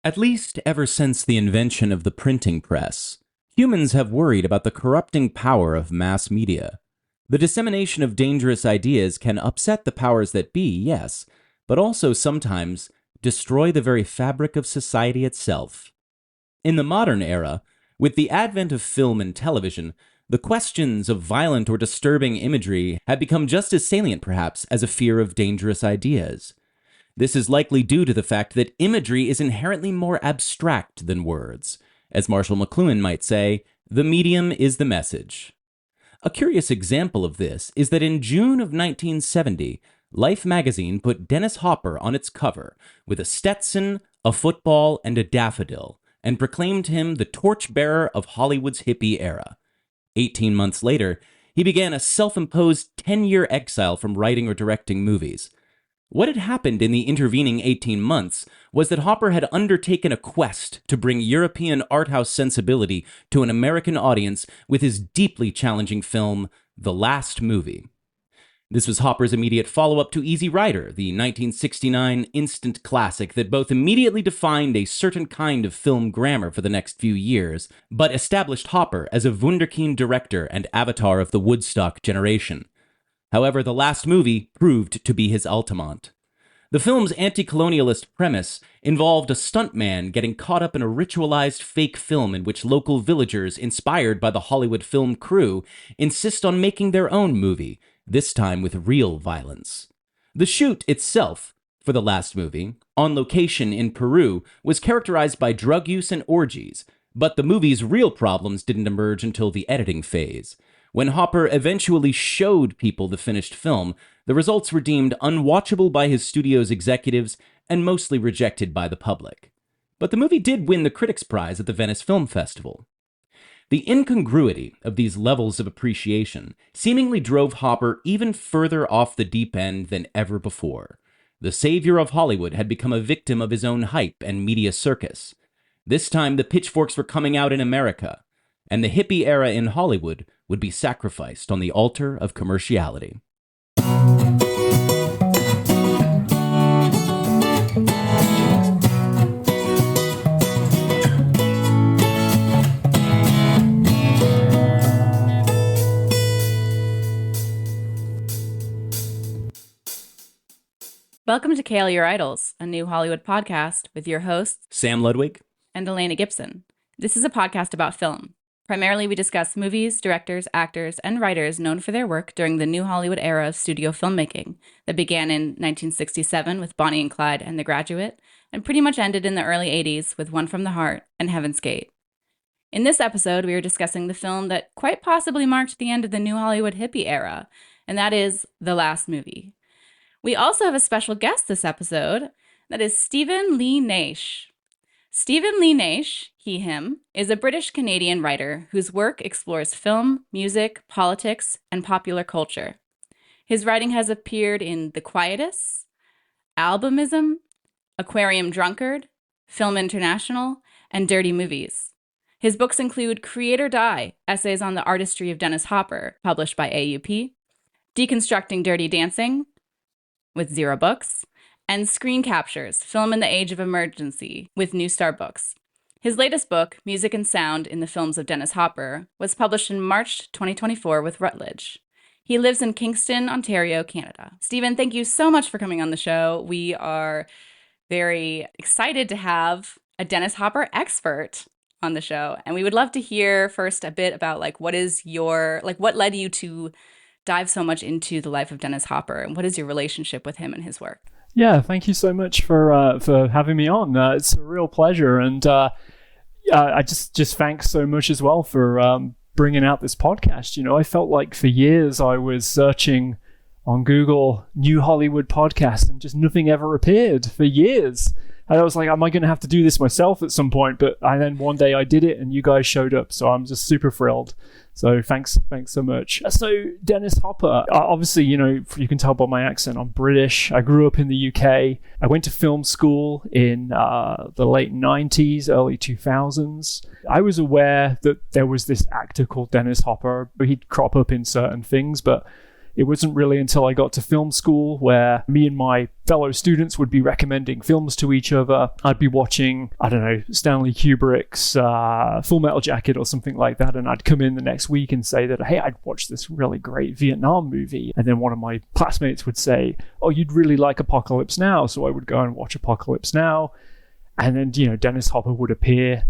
At least ever since the invention of the printing press, humans have worried about the corrupting power of mass media. The dissemination of dangerous ideas can upset the powers that be, yes, but also sometimes destroy the very fabric of society itself. In the modern era, with the advent of film and television, the questions of violent or disturbing imagery have become just as salient, perhaps, as a fear of dangerous ideas. This is likely due to the fact that imagery is inherently more abstract than words. As Marshall McLuhan might say, the medium is the message. A curious example of this is that in June of 1970, Life magazine put Dennis Hopper on its cover with a Stetson, a football, and a daffodil, and proclaimed him the torchbearer of Hollywood's hippie era. 18 months later, he began a self-imposed 10-year exile from writing or directing movies. What had happened in the intervening 18 months was that Hopper had undertaken a quest to bring European art house sensibility to an American audience with his deeply challenging film, The Last Movie. This was Hopper's immediate follow-up to Easy Rider, the 1969 instant classic that both immediately defined a certain kind of film grammar for the next few years, but established Hopper as a wunderkind director and avatar of the Woodstock generation. However, The Last Movie proved to be his Altamont. The film's anti-colonialist premise involved a stuntman getting caught up in a ritualized fake film in which local villagers, inspired by the Hollywood film crew, insist on making their own movie, this time with real violence. The shoot itself, for The Last Movie, on location in Peru, was characterized by drug use and orgies, but the movie's real problems didn't emerge until the editing phase. When Hopper eventually showed people the finished film, the results were deemed unwatchable by his studio's executives and mostly rejected by the public. But the movie did win the Critics' Prize at the Venice Film Festival. The incongruity of these levels of appreciation seemingly drove Hopper even further off the deep end than ever before. The savior of Hollywood had become a victim of his own hype and media circus. This time the pitchforks were coming out in America, and the hippie era in Hollywood would be sacrificed on the altar of commerciality. Welcome to Kale Your Idols, a new Hollywood podcast with your hosts, Sam Ludwig and Elena Gibson. This is a podcast about film. Primarily, we discuss movies, directors, actors, and writers known for their work during the new Hollywood era of studio filmmaking that began in 1967 with Bonnie and Clyde and The Graduate, and pretty much ended in the early 80s with One from the Heart and Heaven's Gate. In this episode, we are discussing the film that quite possibly marked the end of the new Hollywood hippie era, and that is The Last Movie. We also have a special guest this episode, that is Stephen Lee Naish. Stephen Lee Naish, he, him, is a British-Canadian writer whose work explores film, music, politics, and popular culture. His writing has appeared in The Quietus, Albumism, Aquarium Drunkard, Film International, and Dirty Movies. His books include Create or Die, Essays on the Artistry of Dennis Hopper, published by AUP, Deconstructing Dirty Dancing, with Zero Books, and Screen Captures, Film in the Age of Emergency, with New Star Books. His latest book, Music and Sound in the Films of Dennis Hopper, was published in March 2024 with Routledge. He lives in Kingston, Ontario, Canada. Stephen, thank you so much for coming on the show. We are very excited to have a Dennis Hopper expert on the show, and we would love to hear first a bit about what led you to dive so much into the life of Dennis Hopper, and what is your relationship with him and his work? Yeah, thank you so much for having me on. It's a real pleasure, and I just thanks so much as well for bringing out this podcast. You know, I felt like for years I was searching on Google New Hollywood podcast, and just nothing ever appeared for years. And I was like, am I going to have to do this myself at some point? But then one day I did it, and you guys showed up, so I'm just super thrilled. So thanks so much. So Dennis Hopper, obviously, you know, you can tell by my accent, I'm British. I grew up in the UK. I went to film school in the late 90s, early 2000s. I was aware that there was this actor called Dennis Hopper, but he'd crop up in certain things, but It wasn't really until I got to film school where me and my fellow students would be recommending films to each other. I'd be watching, I don't know, Stanley Kubrick's Full Metal Jacket or something like that, and I'd come in the next week and say that, hey, I'd watched this really great Vietnam movie. And then one of my classmates would say, oh, you'd really like Apocalypse Now. So I would go and watch Apocalypse Now. And then, Dennis Hopper would appear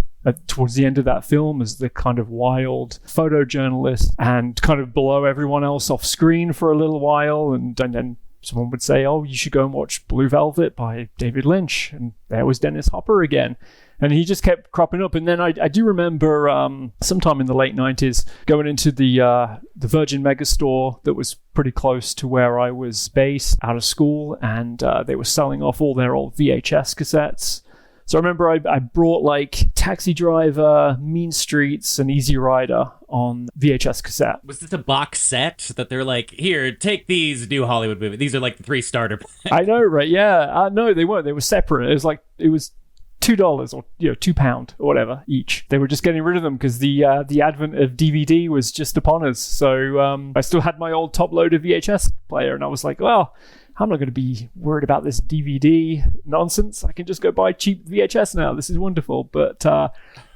towards the end of that film as the kind of wild photojournalist and kind of blow everyone else off screen for a little while. And then someone would say, oh, you should go and watch Blue Velvet by David Lynch. And there was Dennis Hopper again. And he just kept cropping up. And then I do remember sometime in the late 90s going into the Virgin Megastore that was pretty close to where I was based out of school. And they were selling off all their old VHS cassettes. So I remember I brought like Taxi Driver, Mean Streets, and Easy Rider on VHS cassette. Was this a box set that they're like, here, take these new Hollywood movies? These are like the 3 starter packs. I know, right? Yeah. No, they weren't. They were separate. It was $2 or £2 or whatever each. They were just getting rid of them because the advent of DVD was just upon us. So I still had my old top loader VHS player, and I was like, well, I'm not going to be worried about this DVD nonsense. I can just go buy cheap VHS now. This is wonderful. But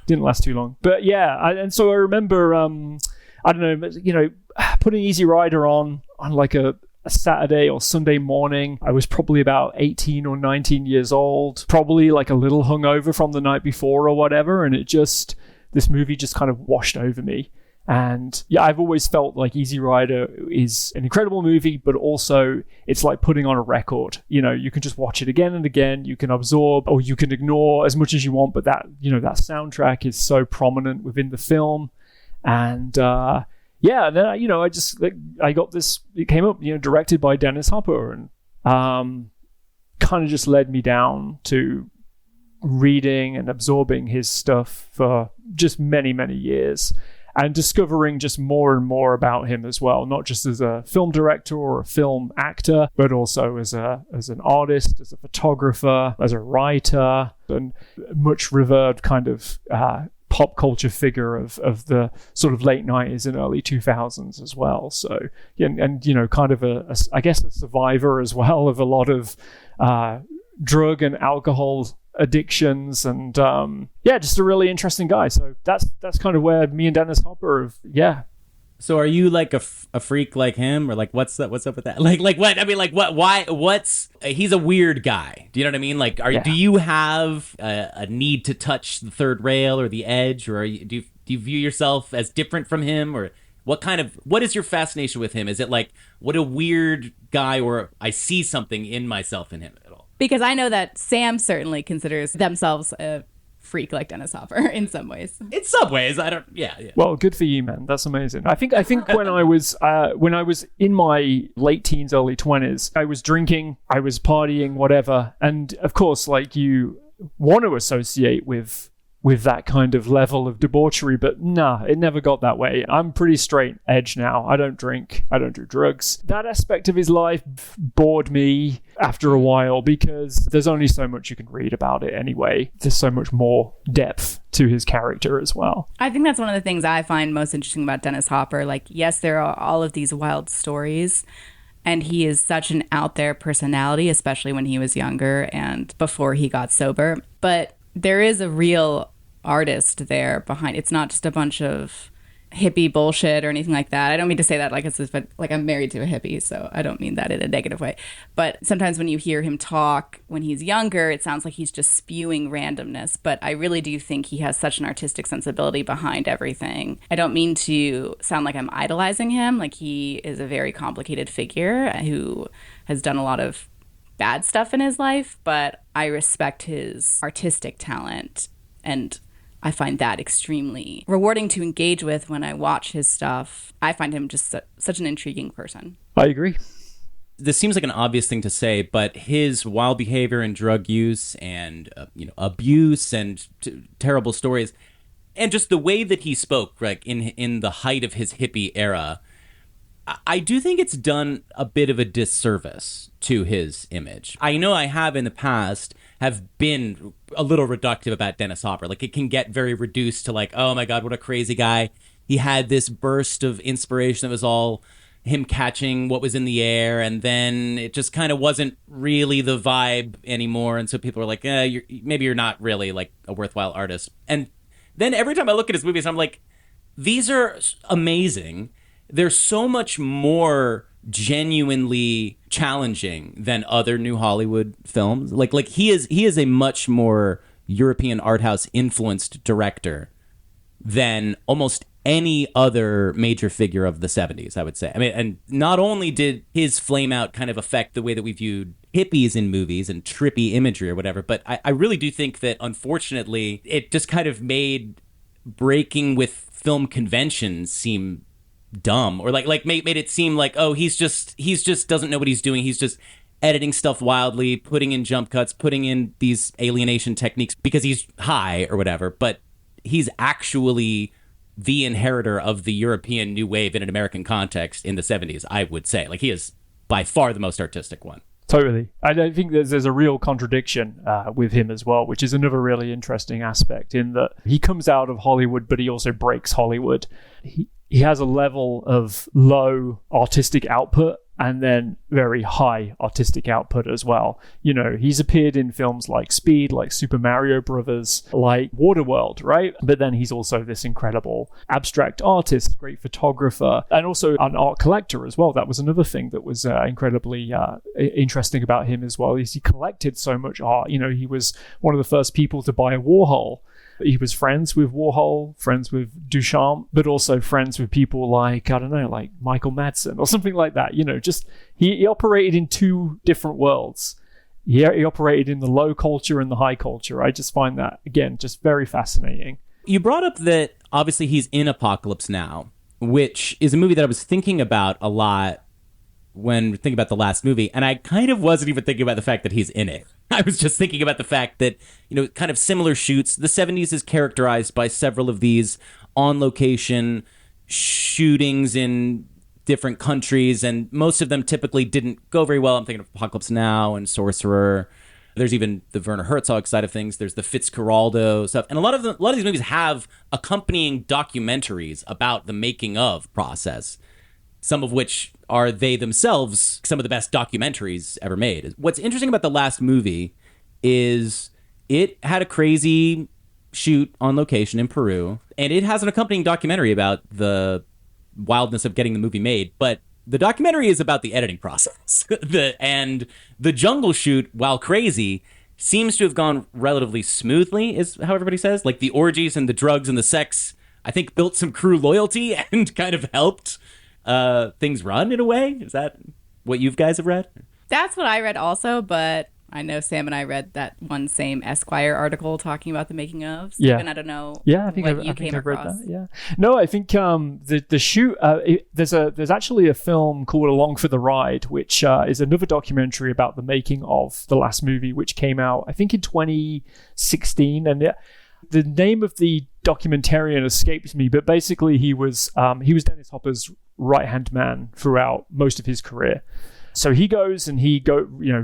didn't last too long. But yeah, and so I remember, I don't know, putting Easy Rider on like a Saturday or Sunday morning. I was probably about 18 or 19 years old, probably like a little hungover from the night before or whatever. And this movie just kind of washed over me. And yeah, I've always felt like Easy Rider is an incredible movie, but also it's like putting on a record. You can just watch it again and again. You can absorb or you can ignore as much as you want, but that soundtrack is so prominent within the film. And yeah, and then I got this. It came up, directed by Dennis Hopper, and kind of just led me down to reading and absorbing his stuff for just many, many years. And discovering just more and more about him as well, not just as a film director or a film actor, but also as an artist, as a photographer, as a writer, and much revered kind of pop culture figure of the sort of late 90s and early 2000s as well. So, and kind of I guess a survivor as well of a lot of drug and alcohol addictions, and just a really interesting guy. So that's kind of where me and Dennis Hopper So are you like a freak like him, or like what's up with that? Like what? I mean, like what? Why? He's a weird guy. Do you know what I mean? Like, do you have a need to touch the third rail or the edge, or do you view yourself as different from him, or what is your fascination with him? Is it like, what a weird guy, or I see something in myself in him at all? Because I know that Sam certainly considers themselves a freak like Dennis Hopper in some ways. In some ways, I don't. Yeah. Well, good for you, man. That's amazing. I think when I was in my late teens, early 20s, I was drinking, I was partying, whatever, and of course, like, you want to associate with that kind of level of debauchery, but nah, it never got that way. I'm pretty straight edge now. I don't drink. I don't do drugs. That aspect of his life bored me after a while because there's only so much you can read about it anyway. There's so much more depth to his character as well. I think that's one of the things I find most interesting about Dennis Hopper. Like, yes, there are all of these wild stories, and he is such an out there personality, especially when he was younger and before he got sober. But there is a real artist there behind. It's not just a bunch of hippie bullshit or anything like that. I don't mean to say that like I'm married to a hippie, so I don't mean that in a negative way. But sometimes when you hear him talk when he's younger, it sounds like he's just spewing randomness. But I really do think he has such an artistic sensibility behind everything. I don't mean to sound like I'm idolizing him. Like, he is a very complicated figure who has done a lot of bad stuff in his life, but I respect his artistic talent, and I find that extremely rewarding to engage with when I watch his stuff. I find him just such an intriguing person. I agree. This seems like an obvious thing to say, but his wild behavior and drug use and abuse and terrible stories, and just the way that he spoke, like in the height of his hippie era, I do think it's done a bit of a disservice to his image. I know I have in the past have been a little reductive about Dennis Hopper. Like, it can get very reduced to like, oh my God, what a crazy guy. He had this burst of inspiration that was all him catching what was in the air, and then it just kind of wasn't really the vibe anymore, and so people were like, maybe you're not really like a worthwhile artist. And then every time I look at his movies, I'm like, these are amazing. They're so much more genuinely challenging than other New Hollywood films. Like he is a much more European art house influenced director than almost any other major figure of the 70s, I would say. I mean, and not only did his flame out kind of affect the way that we viewed hippies in movies and trippy imagery or whatever, but I really do think that, unfortunately, it just kind of made breaking with film conventions seem dumb, or like made it seem like, oh, he's just doesn't know what he's doing. He's just editing stuff wildly, putting in jump cuts, putting in these alienation techniques because he's high or whatever, but he's actually the inheritor of the European New Wave in an American context in the 70s, I would say. Like, he is by far the most artistic one. Totally. I don't think there's a real contradiction with him as well, which is another really interesting aspect, in that he comes out of Hollywood, but he also breaks Hollywood. He has a level of low artistic output and then very high artistic output as well. You know, he's appeared in films like Speed, like Super Mario Brothers, like Waterworld, right? But then he's also this incredible abstract artist, great photographer, and also an art collector as well. That was another thing that was incredibly interesting about him as well, is he collected so much art. You know, he was one of the first people to buy a Warhol. He was friends with Warhol, friends with Duchamp, but also friends with people like, I don't know, like Michael Madsen or something like that. You know, just he operated in two different worlds. He operated in the low culture and the high culture. I just find that, again, just very fascinating. You brought up that obviously he's in Apocalypse Now, which is a movie that I was thinking about a lot when thinking about the last movie, and I kind of wasn't even thinking about the fact that he's in it. I was just thinking about the fact that, you know, kind of similar shoots. The 70s is characterized by several of these on-location shootings in different countries, and most of them typically didn't go very well. I'm thinking of Apocalypse Now and Sorcerer. There's even the Werner Herzog side of things. There's the Fitzcarraldo stuff. And a lot of these movies have accompanying documentaries about the making of process, some of which are they themselves some of the best documentaries ever made. What's interesting about the last movie is it had a crazy shoot on location in Peru, and it has an accompanying documentary about the wildness of getting the movie made, but the documentary is about the editing process. And the jungle shoot, while crazy, seems to have gone relatively smoothly, is how everybody says. Like, the orgies and the drugs and the sex, I think, built some crew loyalty and kind of helped things run in a way. Is that what you guys have read? That's what I read also, but I know Sam and I read that one same Esquire article talking about the making of. Yeah. And I don't know. Yeah, I think I've read that. Yeah. No, I think the shoot. There's actually a film called Along for the Ride, which is another documentary about the making of the last movie, which came out I think in 2016, and the name of the documentarian escapes me, but basically he was Dennis Hopper's right-hand man throughout most of his career. So he goes and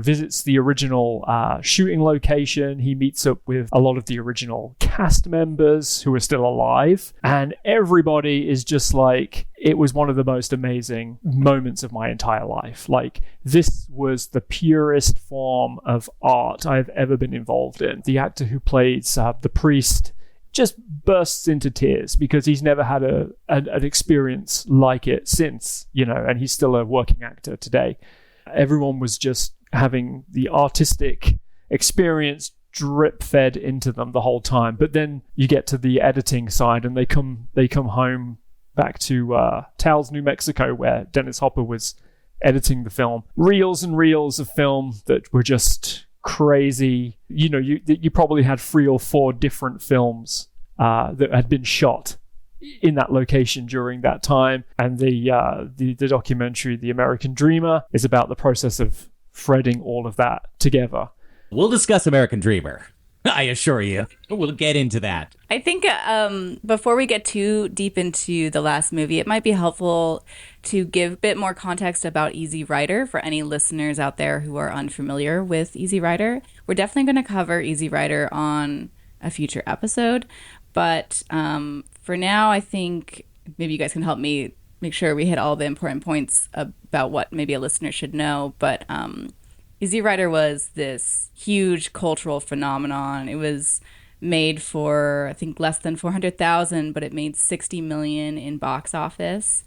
visits the original shooting location. He meets up with a lot of the original cast members who are still alive, and everybody is just like, it was one of the most amazing moments of my entire life. Like, this was the purest form of art I've ever been involved in. The actor who plays the priest just bursts into tears because he's never had an experience like it since, you know, and he's still a working actor today. Everyone was just having the artistic experience drip fed into them the whole time. But then you get to the editing side, and they come home back to Taos, New Mexico, where Dennis Hopper was editing the film. Reels and reels of film that were just crazy. You know, you probably had 3 or 4 different films that had been shot in that location during that time. And the documentary, The American Dreamer, is about the process of threading all of that together. We'll discuss American Dreamer, I assure you. We'll get into that. I think before we get too deep into the last movie, it might be helpful to give a bit more context about Easy Rider for any listeners out there who are unfamiliar with Easy Rider. We're definitely going to cover Easy Rider on a future episode, but for now, I think maybe you guys can help me make sure we hit all the important points about what maybe a listener should know. But Easy Rider was this huge cultural phenomenon. It was made for, I think, less than 400,000, but it made 60 million in box office.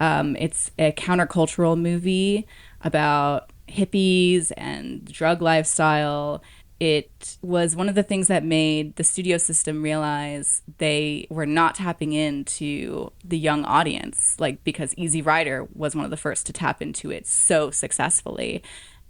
It's a countercultural movie about hippies and drug lifestyle. It was one of the things that made the studio system realize they were not tapping into the young audience, like, because Easy Rider was one of the first to tap into it so successfully.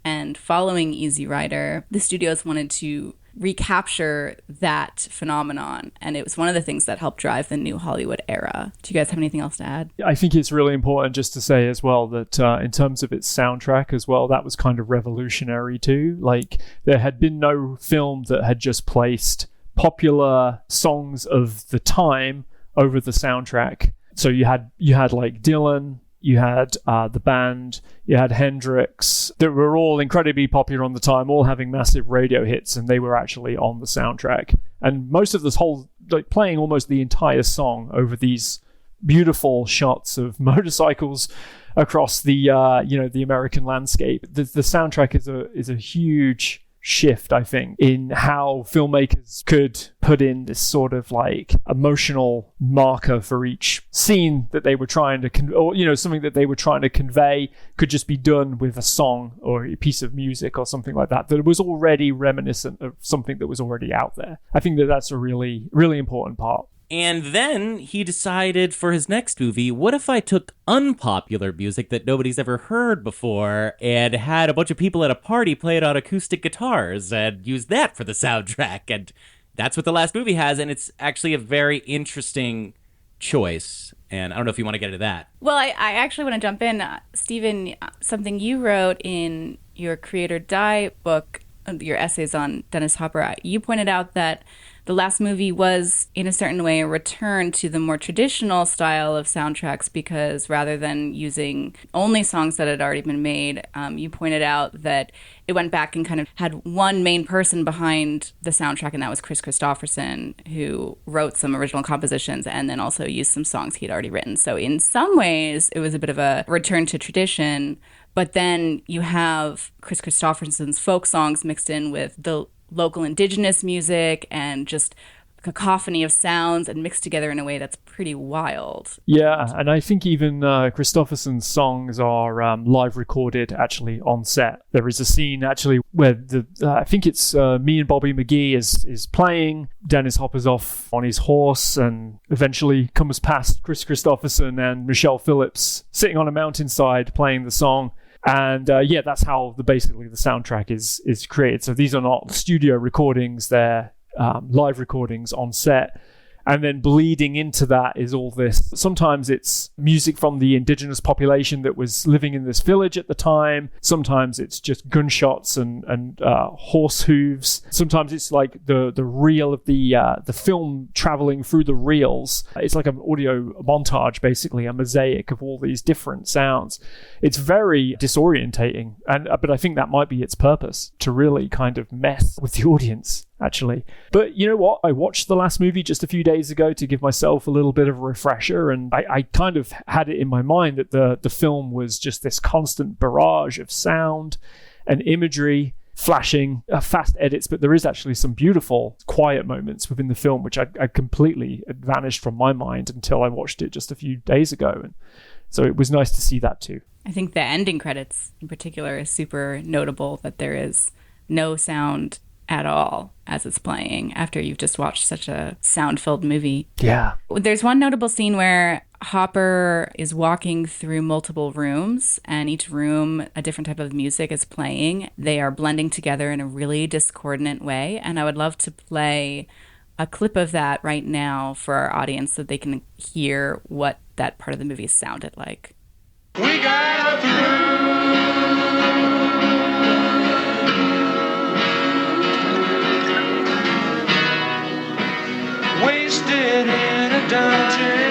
And following Easy Rider, the studios wanted to recapture that phenomenon. And it was one of the things that helped drive the new Hollywood era. Do you guys have anything else to add? I think it's really important just to say as well that in terms of its soundtrack as well, that was kind of revolutionary too. Like, there had been no film that had just placed popular songs of the time over the soundtrack. So you had like Dylan, you had the band, you had Hendrix, that were all incredibly popular on the time, all having massive radio hits, and they were actually on the soundtrack. And most of this whole, like, playing almost the entire song over these beautiful shots of motorcycles across the the American landscape. The soundtrack is a huge shift, I think, in how filmmakers could put in this sort of like emotional marker for each scene that they were trying to something that they were trying to convey could just be done with a song or a piece of music or something like that was already reminiscent of something that was already out there. I think that that's a really, really important part. And then he decided for his next movie, what if I took unpopular music that nobody's ever heard before and had a bunch of people at a party play it on acoustic guitars and use that for the soundtrack? And that's what the last movie has, and it's actually a very interesting choice. And I don't know if you want to get into that. Well, I actually want to jump in. Stephen, something you wrote in your Create or Die book, your essays on Dennis Hopper, you pointed out that the last movie was, in a certain way, a return to the more traditional style of soundtracks, because rather than using only songs that had already been made, you pointed out that it went back and kind of had one main person behind the soundtrack, and that was Chris Christopherson, who wrote some original compositions and then also used some songs he'd already written. So in some ways, it was a bit of a return to tradition, but then you have Chris Christopherson's folk songs mixed in with the local indigenous music and just cacophony of sounds and mixed together in a way that's pretty wild. Yeah, and I think even Christopherson's songs are live recorded actually on set. There is a scene actually where I think it's me and Bobby McGee is playing. Dennis Hopper's off on his horse and eventually comes past Chris Christopherson and Michelle Phillips sitting on a mountainside playing the song. And that's how basically the soundtrack is created. So these are not studio recordings, they're live recordings on set. And then bleeding into that is all this. Sometimes it's music from the indigenous population that was living in this village at the time. Sometimes it's just gunshots and horse hooves. Sometimes it's like the reel of the film traveling through the reels. It's like an audio montage, basically, a mosaic of all these different sounds. It's very disorientating, but I think that might be its purpose, to really kind of mess with the audience, actually. But you know what? I watched the last movie just a few days ago to give myself a little bit of a refresher, and I kind of had it in my mind that the film was just this constant barrage of sound and imagery, flashing, fast edits, but there is actually some beautiful quiet moments within the film, which I completely vanished from my mind until I watched it just a few days ago. And so it was nice to see that too. I think the ending credits in particular is super notable, that there is no sound at all as it's playing after you've just watched such a sound-filled movie. Yeah. There's one notable scene where Hopper is walking through multiple rooms, and each room a different type of music is playing. They are blending together in a really discordant way, and I would love to play a clip of that right now for our audience so they can hear what that part of the movie sounded like. We got through. Wasted in a dungeon.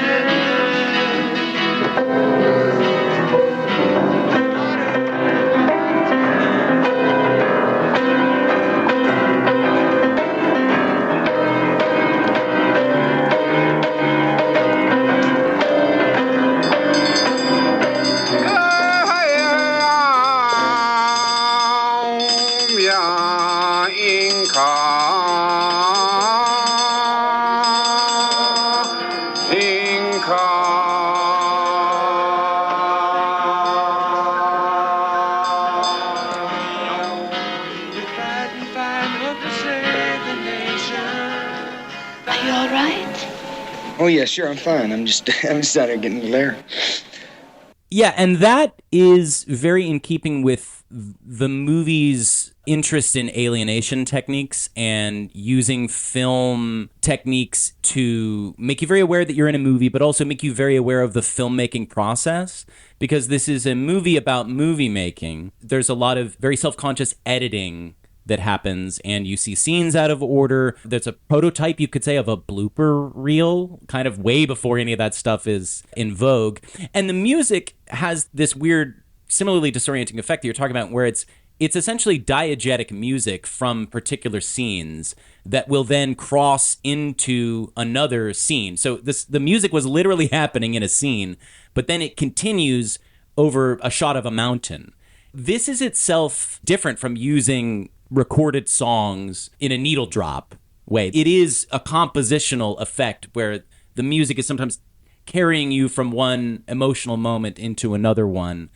Are you all right? Oh, yeah, sure, I'm fine. I'm just out here getting glare. Yeah, and that is very in keeping with the movie's interest in alienation techniques and using film techniques to make you very aware that you're in a movie, but also make you very aware of the filmmaking process. Because this is a movie about movie making, there's a lot of very self-conscious editing that happens, and you see scenes out of order. There's a prototype, you could say, of a blooper reel, kind of way before any of that stuff is in vogue. And the music has this weird, similarly disorienting effect that you're talking about, where it's essentially diegetic music from particular scenes that will then cross into another scene. So the music was literally happening in a scene, but then it continues over a shot of a mountain. This is itself different from using recorded songs in a needle drop way. It is a compositional effect where the music is sometimes carrying you from one emotional moment into another one,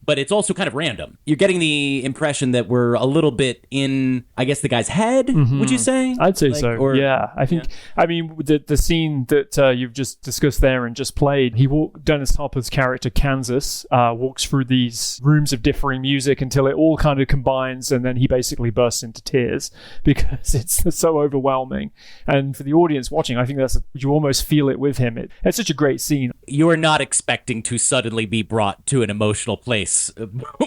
but it's also kind of random. You're getting the impression that we're a little bit in, I guess, the guy's head, would you say? I'd say so, yeah. I think, I mean, the scene that you've just discussed there and just played, Dennis Hopper's character, Kansas, walks through these rooms of differing music until it all kind of combines, and then he basically bursts into tears because it's so overwhelming. And for the audience watching, I think you almost feel it with him. It's such a great scene. You are not expecting to suddenly be brought to an emotional place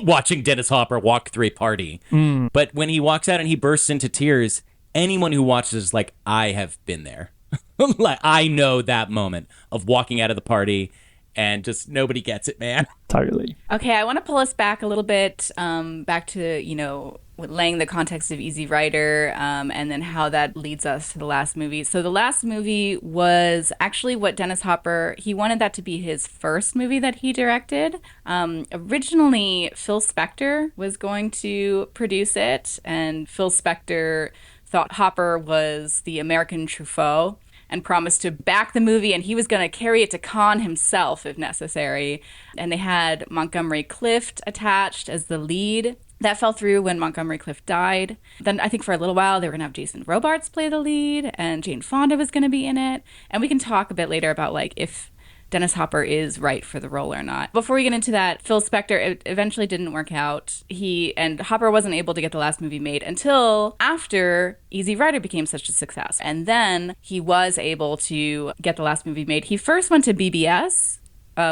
watching Dennis Hopper walk through a party. But when he walks out and he bursts into tears, anyone who watches is like, I have been there. Like, I know that moment of walking out of the party and just nobody gets it, man. Totally. Okay, I want to pull us back a little bit, back to, laying the context of Easy Rider, and then how that leads us to the last movie. So the last movie was actually what Dennis Hopper, he wanted that to be his first movie that he directed. Originally, Phil Spector was going to produce it, and Phil Spector thought Hopper was the American Truffaut and promised to back the movie, and he was going to carry it to Cannes himself if necessary. And they had Montgomery Clift attached as the lead. That fell through when Montgomery Clift died. Then I think for a little while they were going to have Jason Robards play the lead, and Jane Fonda was going to be in it. And we can talk a bit later about if Dennis Hopper is right for the role or not. Before we get into that, Phil Spector, it eventually didn't work out. And Hopper wasn't able to get the last movie made until after Easy Rider became such a success. And then he was able to get the last movie made. He first went to BBS,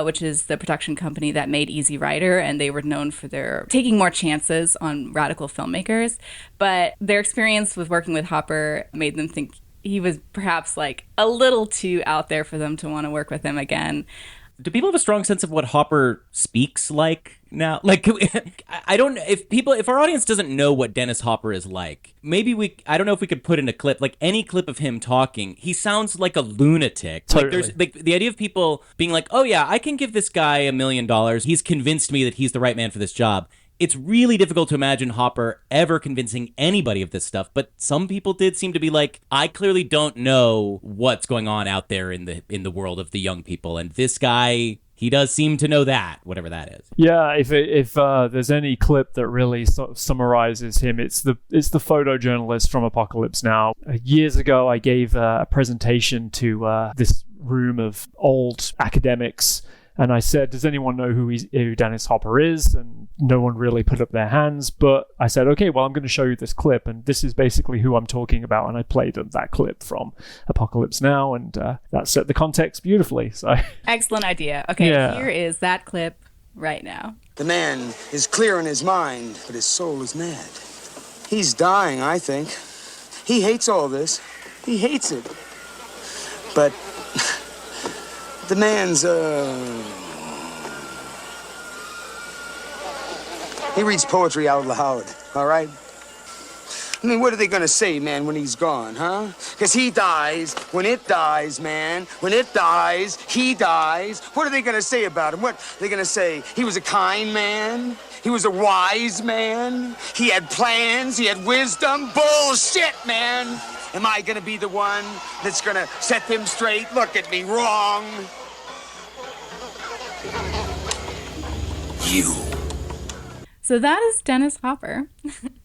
which is the production company that made Easy Rider, and they were known for their taking more chances on radical filmmakers. But their experience with working with Hopper made them think he was perhaps a little too out there for them to want to work with him again. Do people have a strong sense of what Hopper speaks like now? If our audience doesn't know what Dennis Hopper is like, maybe I don't know if we could put in a clip, any clip of him talking, he sounds like a lunatic. Totally. There's the idea of people being like, oh yeah, I can give this guy $1 million. He's convinced me that he's the right man for this job. It's really difficult to imagine Hopper ever convincing anybody of this stuff, but some people did seem to be like, I clearly don't know what's going on out there in the world of the young people, and this guy, he does seem to know that, whatever that is. Yeah, if there's any clip that really sort of summarizes him, it's the photojournalist from Apocalypse Now. Years ago, I gave a presentation to this room of old academics, and I said, does anyone know who Dennis Hopper is? And no one really put up their hands. But I said, okay, well, I'm going to show you this clip. And this is basically who I'm talking about. And I played them that clip from Apocalypse Now. And that set the context beautifully. So excellent idea. Okay, yeah. Here is that clip right now. The man is clear in his mind, but his soul is mad. He's dying, I think. He hates all this. He hates it. But the man's, he reads poetry out loud, all right? I mean, what are they gonna say, man, when he's gone, huh? Because he dies when it dies, man. When it dies, he dies. What are they gonna say about him? What are they gonna say? He was a kind man? He was a wise man? He had plans? He had wisdom? Bullshit, man! Am I gonna be the one that's gonna set them straight? Look at me, wrong. You. So that is Dennis Hopper.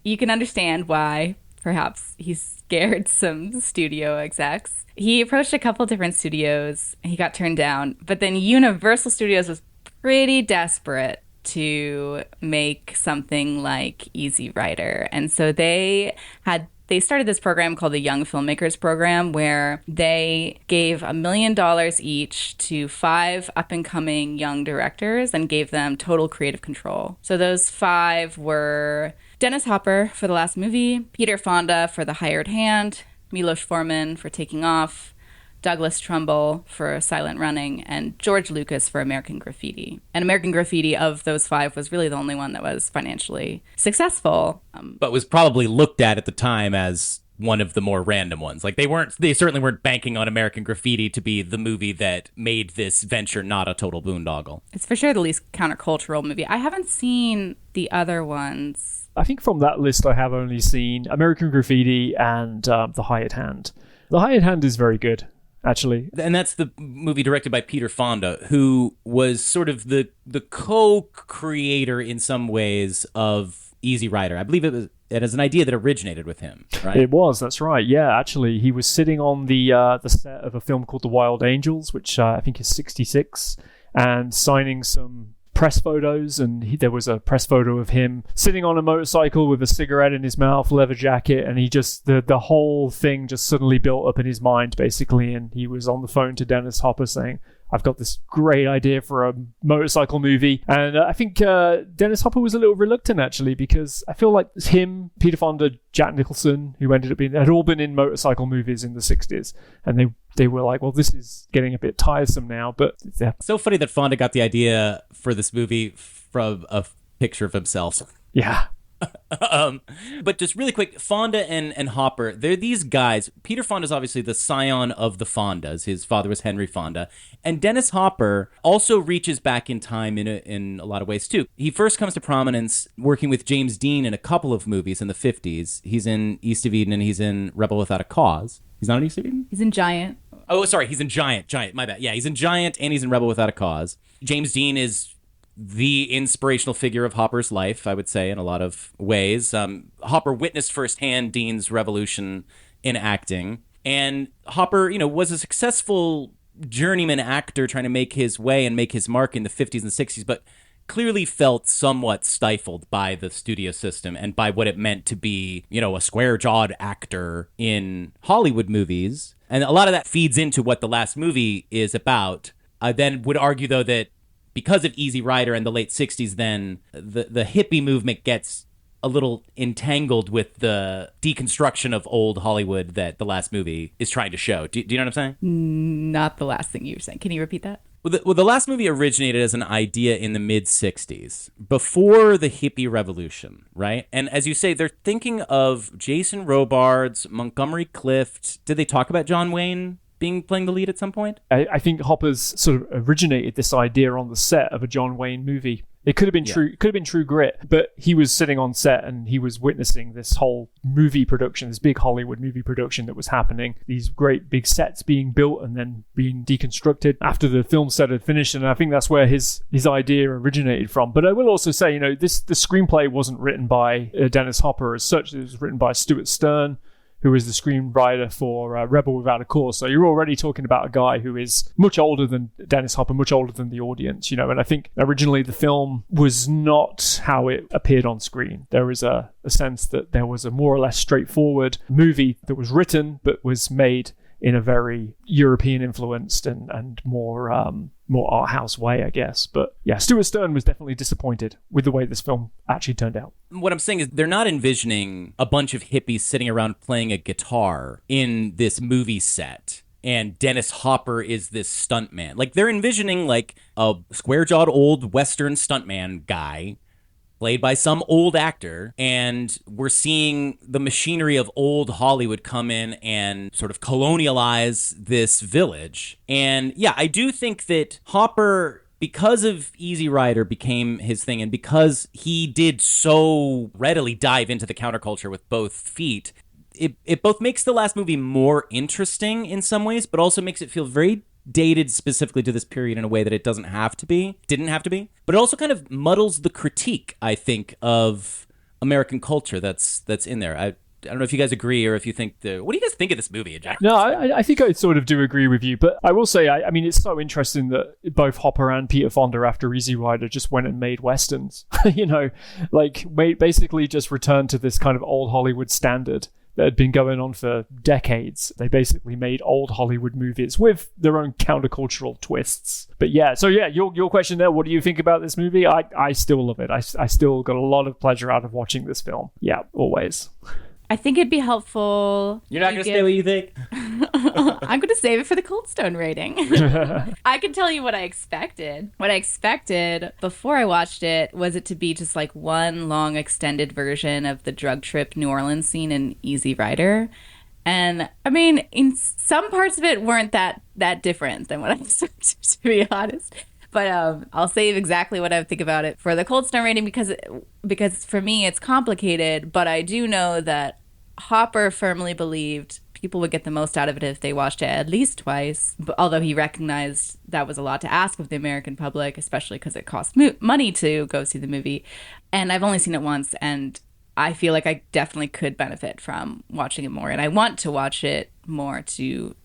You can understand why perhaps he scared some studio execs. He approached a couple different studios. He got turned down. But then Universal Studios was pretty desperate to make something like Easy Rider. And so they started this program called the Young Filmmakers Program, where they gave $1 million each to 5 up-and-coming young directors and gave them total creative control. So those 5 were Dennis Hopper for The Last Movie, Peter Fonda for The Hired Hand, Milos Forman for Taking Off, Douglas Trumbull for Silent Running, and George Lucas for American Graffiti. And American Graffiti, of those 5, was really the only one that was financially successful. But was probably looked at the time as one of the more random ones. Like they certainly weren't banking on American Graffiti to be the movie that made this venture not a total boondoggle. It's for sure the least countercultural movie. I haven't seen the other ones. I think from that list I have only seen American Graffiti and The Hired Hand. The Hired Hand is very good, actually. And that's the movie directed by Peter Fonda, who was sort of the co-creator in some ways of Easy Rider. I believe it is an idea that originated with him, right? It was, that's right. Yeah, actually, he was sitting on the set of a film called The Wild Angels, which I think is 1966, and signing some press photos, and there was a press photo of him sitting on a motorcycle with a cigarette in his mouth, leather jacket, and he just the whole thing just suddenly built up in his mind, basically. And he was on the phone to Dennis Hopper saying, I've got this great idea for a motorcycle movie. And I think Dennis Hopper was a little reluctant, actually, because I feel like him, Peter Fonda, Jack Nicholson, who ended up being, had all been in motorcycle movies in the 60s. And they were like, well, this is getting a bit tiresome now. But yeah. So funny that Fonda got the idea for this movie from a picture of himself. Yeah. But just really quick, Fonda and Hopper, they're these guys. Peter Fonda's obviously the scion of the Fondas. His father was Henry Fonda. And Dennis Hopper also reaches back in time in a lot of ways, too. He first comes to prominence working with James Dean in a couple of movies in the 50s. He's in East of Eden and he's in Rebel Without a Cause. He's not in East of Eden? He's in Giant. Oh, sorry, he's in Giant, my bad. Yeah, he's in Giant and he's in Rebel Without a Cause. James Dean is the inspirational figure of Hopper's life, I would say, in a lot of ways. Hopper witnessed firsthand Dean's revolution in acting. And Hopper, was a successful journeyman actor trying to make his way and make his mark in the 50s and 60s, but clearly felt somewhat stifled by the studio system and by what it meant to be, a square-jawed actor in Hollywood movies. And a lot of that feeds into what The Last Movie is about. I then would argue, though, that because of Easy Rider in the late 60s, then the hippie movement gets a little entangled with the deconstruction of old Hollywood that The Last Movie is trying to show. Do you know what I'm saying? Not the last thing you were saying. Can you repeat that? Well, the Last Movie originated as an idea in the mid-60s, before the hippie revolution, right? And as you say, they're thinking of Jason Robards, Montgomery Clift. Did they talk about John Wayne playing the lead at some point? I think Hopper's sort of originated this idea on the set of a John Wayne movie. It could have been true. It could have been True Grit, but he was sitting on set and he was witnessing this whole movie production, this big Hollywood movie production that was happening. These great big sets being built and then being deconstructed after the film set had finished. And I think that's where his idea originated from. But I will also say, the screenplay wasn't written by Dennis Hopper as such. It was written by Stuart Stern, who is the screenwriter for Rebel Without a Cause. So you're already talking about a guy who is much older than Dennis Hopper, much older than the audience, and I think originally the film was not how it appeared on screen. There is a sense that there was a more or less straightforward movie that was written, but was made in a very European influenced and more art house way, I guess. But yeah, Stuart Stern was definitely disappointed with the way this film actually turned out. What I'm saying is they're not envisioning a bunch of hippies sitting around playing a guitar in this movie set and Dennis Hopper is this stuntman. Like, they're envisioning like a square-jawed old Western stuntman guy played by some old actor, and we're seeing the machinery of old Hollywood come in and sort of colonialize this village. And yeah, I do think that Hopper, because of Easy Rider became his thing, and because he did so readily dive into the counterculture with both feet, it both makes The Last Movie more interesting in some ways, but also makes it feel very dated specifically to this period in a way that it didn't have to be. But it also kind of muddles the critique, I think, of American culture that's in there. I don't know if you guys agree or if you think what do you guys think of this movie in general? No, I think I sort of do agree with you, but I will say, I mean, it's so interesting that both Hopper and Peter Fonda, after Easy Rider, just went and made westerns. Basically just returned to this kind of old Hollywood standard that had been going on for decades. They basically made old Hollywood movies with their own countercultural twists. But your question there, what do you think about this movie? I still love it. I still got a lot of pleasure out of watching this film. Yeah, always. I think it'd be helpful. You're not going to say what you think? I'm going to save it for the Cold Stone rating. I can tell you what I expected. What I expected before I watched it was it to be just like one long extended version of the drug trip New Orleans scene in Easy Rider. And I mean, in some parts of it weren't that different than what I expected, to be honest. But I'll save exactly what I think about it for the Cold Stone rating because for me it's complicated. But I do know that Hopper firmly believed people would get the most out of it if they watched it at least twice. But although he recognized that was a lot to ask of the American public, especially because it costs money to go see the movie. And I've only seen it once, and I feel like I definitely could benefit from watching it more. And I want to watch it more to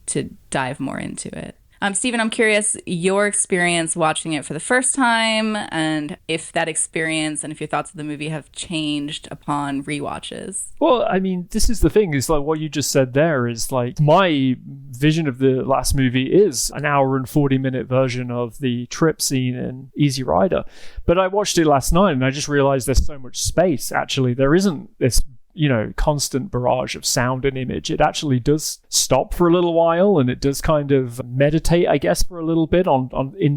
dive more into it. Stephen, I'm curious, your experience watching it for the first time, and if that experience and if your thoughts of the movie have changed upon rewatches. Well, I mean, this is the thing, is like what you just said there is like my vision of the last movie is an hour and 40-minute version of the trip scene in Easy Rider. But I watched it last night and I just realized there's so much space, actually. There isn't this constant barrage of sound and image. It actually does stop for a little while, and it does kind of meditate, I guess, for a little bit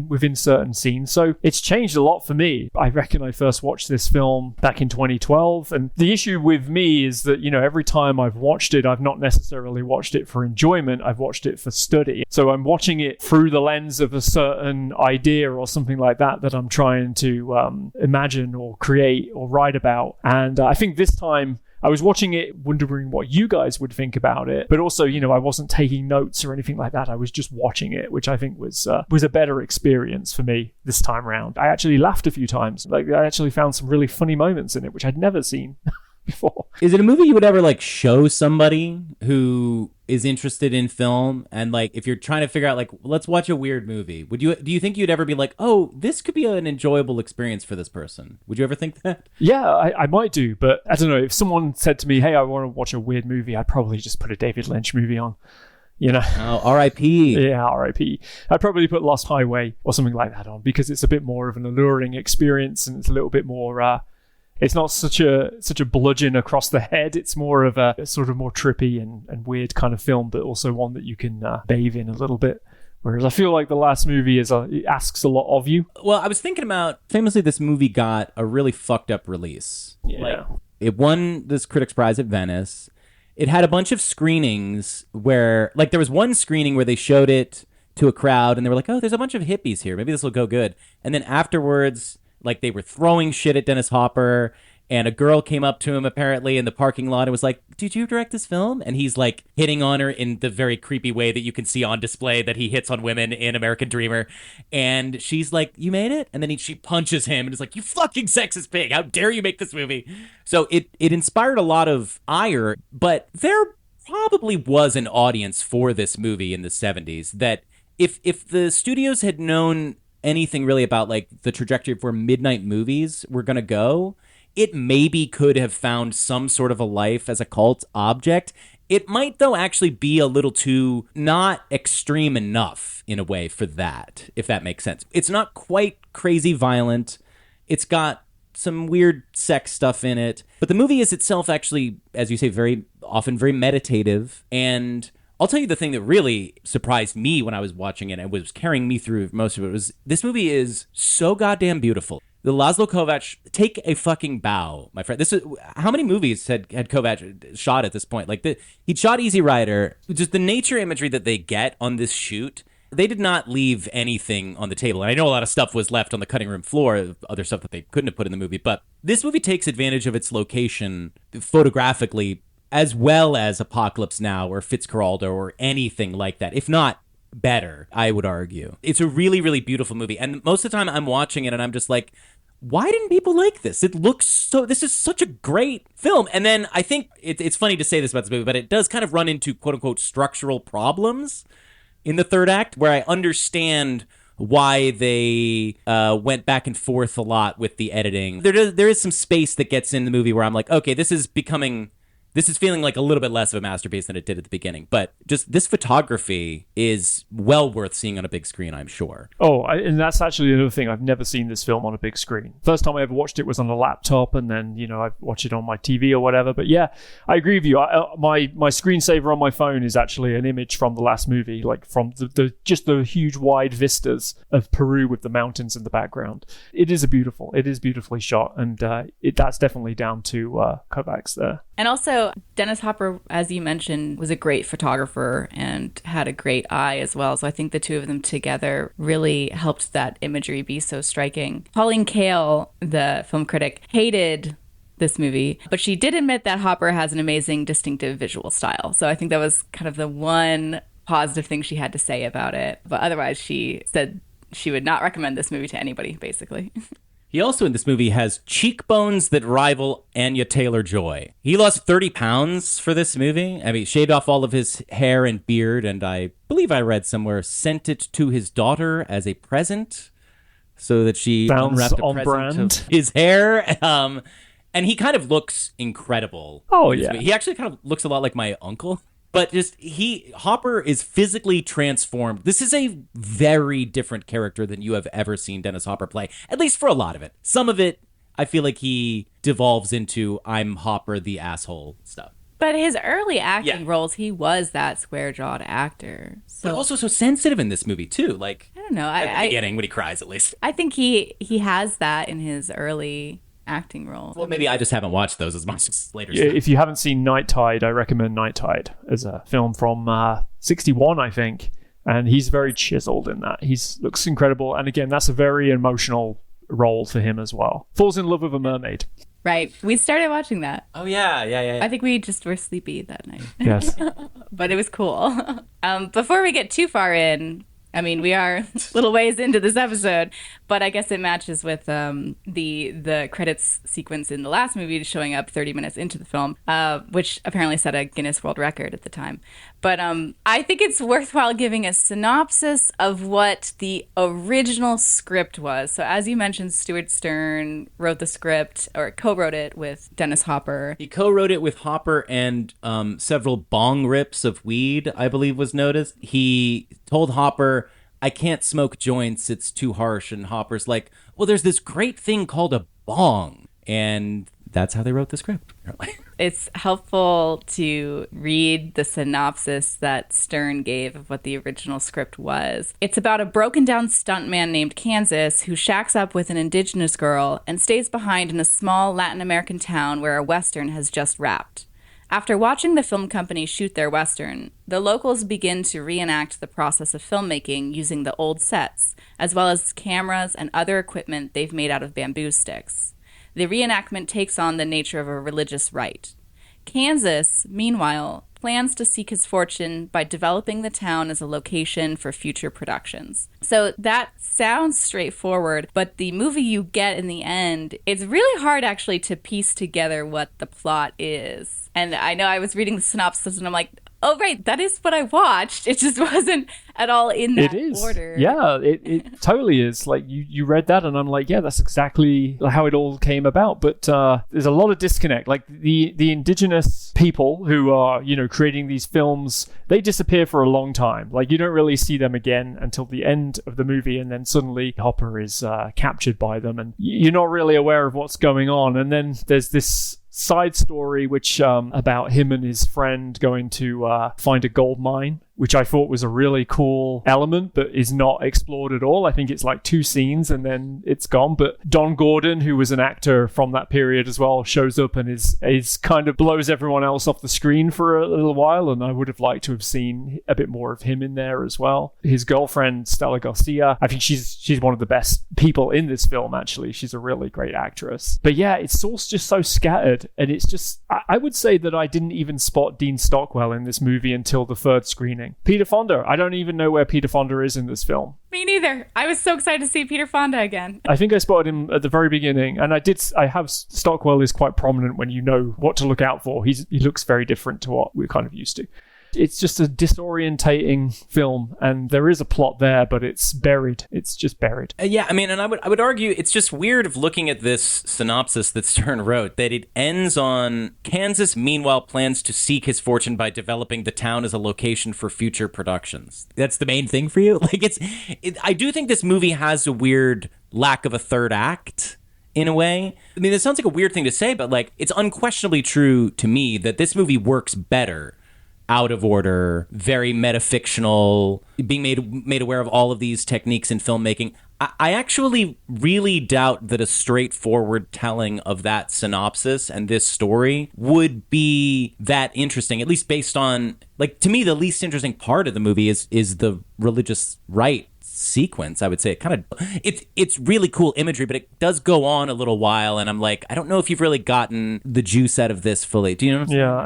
within certain scenes. So it's changed a lot for me. I reckon I first watched this film back in 2012, and the issue with me is that, every time I've watched it, I've not necessarily watched it for enjoyment. I've watched it for study. So I'm watching it through the lens of a certain idea or something like that I'm trying to imagine or create or write about. And I think this time I was watching it wondering what you guys would think about it, but also, I wasn't taking notes or anything like that. I was just watching it, which I think was a better experience for me this time around. I actually laughed a few times. Like, I actually found some really funny moments in it, which I'd never seen before. Is it a movie you would ever show somebody who is interested in film, and if you're trying to figure out let's watch a weird movie, do you think you'd ever be like, oh, this could be an enjoyable experience for this person? Would you ever think that? Yeah, I might do, but I don't know, if someone said to me, hey, I want to watch a weird movie, I'd probably just put a David Lynch movie on. Oh, R.I.P. Yeah, R.I.P. I'd probably put Lost Highway or something like that on, because it's a bit more of an alluring experience, and it's a little bit more it's not such a bludgeon across the head. It's more of a sort of more trippy and weird kind of film, but also one that you can bathe in a little bit. Whereas I feel like the last movie it asks a lot of you. Well, I was thinking about, famously, this movie got a really fucked up release. Yeah. It won this Critics' Prize at Venice. It had a bunch of screenings where, there was one screening where they showed it to a crowd and they were like, oh, there's a bunch of hippies here. Maybe this will go good. And then afterwards, they were throwing shit at Dennis Hopper, and a girl came up to him apparently in the parking lot and was like, did you direct this film? And he's hitting on her in the very creepy way that you can see on display that he hits on women in American Dreamer. And she's like, you made it? And then she punches him and is like, you fucking sexist pig. How dare you make this movie? So it inspired a lot of ire, but there probably was an audience for this movie in the 70s that if the studios had known anything really about the trajectory of where midnight movies were going to go, it maybe could have found some sort of a life as a cult object. It might, though, actually be a little too not extreme enough in a way for that, if that makes sense. It's not quite crazy violent. It's got some weird sex stuff in it. But the movie is itself actually, as you say, very often very meditative. And I'll tell you the thing that really surprised me when I was watching it and was carrying me through most of it was this movie is so goddamn beautiful. The Laszlo Kovacs, take a fucking bow, my friend. This is how many movies had Kovacs shot at this point? He'd shot Easy Rider. Just the nature imagery that they get on this shoot, they did not leave anything on the table. And I know a lot of stuff was left on the cutting room floor, other stuff that they couldn't have put in the movie. But this movie takes advantage of its location photographically, as well as Apocalypse Now or Fitzcarraldo or anything like that, if not better, I would argue. It's a really, really beautiful movie. And most of the time I'm watching it and I'm just like, why didn't people like this? This is such a great film. And then I think it's funny to say this about this movie, but it does kind of run into quote unquote structural problems in the third act, where I understand why they went back and forth a lot with the editing. There is some space that gets in the movie where I'm like, okay, this is feeling like a little bit less of a masterpiece than it did at the beginning. But just this photography is well worth seeing on a big screen, I'm sure. And that's actually another thing. I've never seen this film on a big screen. First time I ever watched it was on a laptop, and then, I watched it on my TV or whatever. But yeah, I agree with you. My screensaver on my phone is actually an image from the last movie, like from the huge wide vistas of Peru with the mountains in the background. It is beautifully shot, and that's definitely down to Kovacs there. And also, Dennis Hopper, as you mentioned, was a great photographer and had a great eye as well. So I think the two of them together really helped that imagery be so striking. Pauline Kael, the film critic, hated this movie, but she did admit that Hopper has an amazing, distinctive visual style. So I think that was kind of the one positive thing she had to say about it. But otherwise, she said she would not recommend this movie to anybody, basically. He also in this movie has cheekbones that rival Anya Taylor-Joy. He lost 30 pounds for this movie. I mean, shaved off all of his hair and beard, and I believe I read somewhere sent it to his daughter as a present so that she unwrapped a present of his hair. And he kind of looks incredible. Oh, yeah. He actually kind of looks a lot like my uncle. But Hopper is physically transformed. This is a very different character than you have ever seen Dennis Hopper play, at least for a lot of it. Some of it, I feel like he devolves into I'm Hopper the asshole stuff. But his early acting roles, he was that square-jawed actor. So. But also so sensitive in this movie, too. Like, I don't know. At the beginning, when he cries, at least. I think he has that in his early acting role. Well, maybe I just haven't watched those as much as later stuff. If you haven't seen Night Tide, I recommend Night Tide as a film from 61, I think. And he's very chiseled in that. He looks incredible. And again, that's a very emotional role for him as well. Falls in love with a mermaid. Right. We started watching that. Oh, yeah. I think we just were sleepy that night. Yes. But it was cool. Before we get too far in, I mean, we are a little ways into this episode, but I guess it matches with the credits sequence in the last movie showing up 30 minutes into the film, which apparently set a Guinness World Record at the time. But I think it's worthwhile giving a synopsis of what the original script was. So as you mentioned, Stuart Stern wrote the script, or co-wrote it with Dennis Hopper. He co-wrote it with Hopper, and several bong rips of weed, I believe, was noticed. He told Hopper, I can't smoke joints, it's too harsh. And Hopper's like, well, there's this great thing called a bong. And that's how they wrote the script, apparently. It's helpful to read the synopsis that Stern gave of what the original script was. It's about a broken down stuntman named Kansas who shacks up with an indigenous girl and stays behind in a small Latin American town where a Western has just wrapped. After watching the film company shoot their Western, the locals begin to reenact the process of filmmaking using the old sets, as well as cameras and other equipment they've made out of bamboo sticks. The reenactment takes on the nature of a religious rite. Kansas, meanwhile, plans to seek his fortune by developing the town as a location for future productions. So that sounds straightforward, but the movie you get in the end, it's really hard actually to piece together what the plot is. And I know I was reading the synopsis and I'm like, oh, right, that is what I watched. It just wasn't at all in that order. Yeah, it totally is. Like, you read that and I'm like, yeah, that's exactly how it all came about. But there's a lot of disconnect. Like, the indigenous people who are, creating these films, they disappear for a long time. Like, you don't really see them again until the end of the movie, and then suddenly Hopper is captured by them, and you're not really aware of what's going on. And then there's this side story which about him and his friend going to find a gold mine, which I thought was a really cool element, but is not explored at all. I think it's like 2 scenes and then it's gone. But Don Gordon, who was an actor from that period as well, shows up and is kind of blows everyone else off the screen for a little while. And I would have liked to have seen a bit more of him in there as well. His girlfriend, Stella Garcia, I think she's one of the best people in this film, actually. She's a really great actress. But yeah, it's all just so scattered. And it's just, I would say that I didn't even spot Dean Stockwell in this movie until the 3rd screening. entertaining. Peter Fonda. I don't even know where Peter Fonda is in this film. Me neither. I was so excited to see Peter Fonda again. I think I spotted him at the very beginning, and I have Stockwell is quite prominent when you know what to look out for. He looks very different to what we're kind of used to. It's just a disorientating film, and there is a plot there, but it's buried. It's just buried. Yeah, I mean, and I would argue it's just weird of looking at this synopsis that Stern wrote, that it ends on Kansas, meanwhile, plans to seek his fortune by developing the town as a location for future productions. That's the main thing for you? Like, I do think this movie has a weird lack of a third act. In a way. I mean, it sounds like a weird thing to say, but like, it's unquestionably true to me that this movie works better out of order, very metafictional, being made aware of all of these techniques in filmmaking. I actually really doubt that a straightforward telling of that synopsis and this story would be that interesting, at least based on, like, to me, the least interesting part of the movie is the religious rite sequence. I would say it's really cool imagery, but it does go on a little while, and I'm like, I don't know if you've really gotten the juice out of this fully. Do you know what I'm saying? Yeah,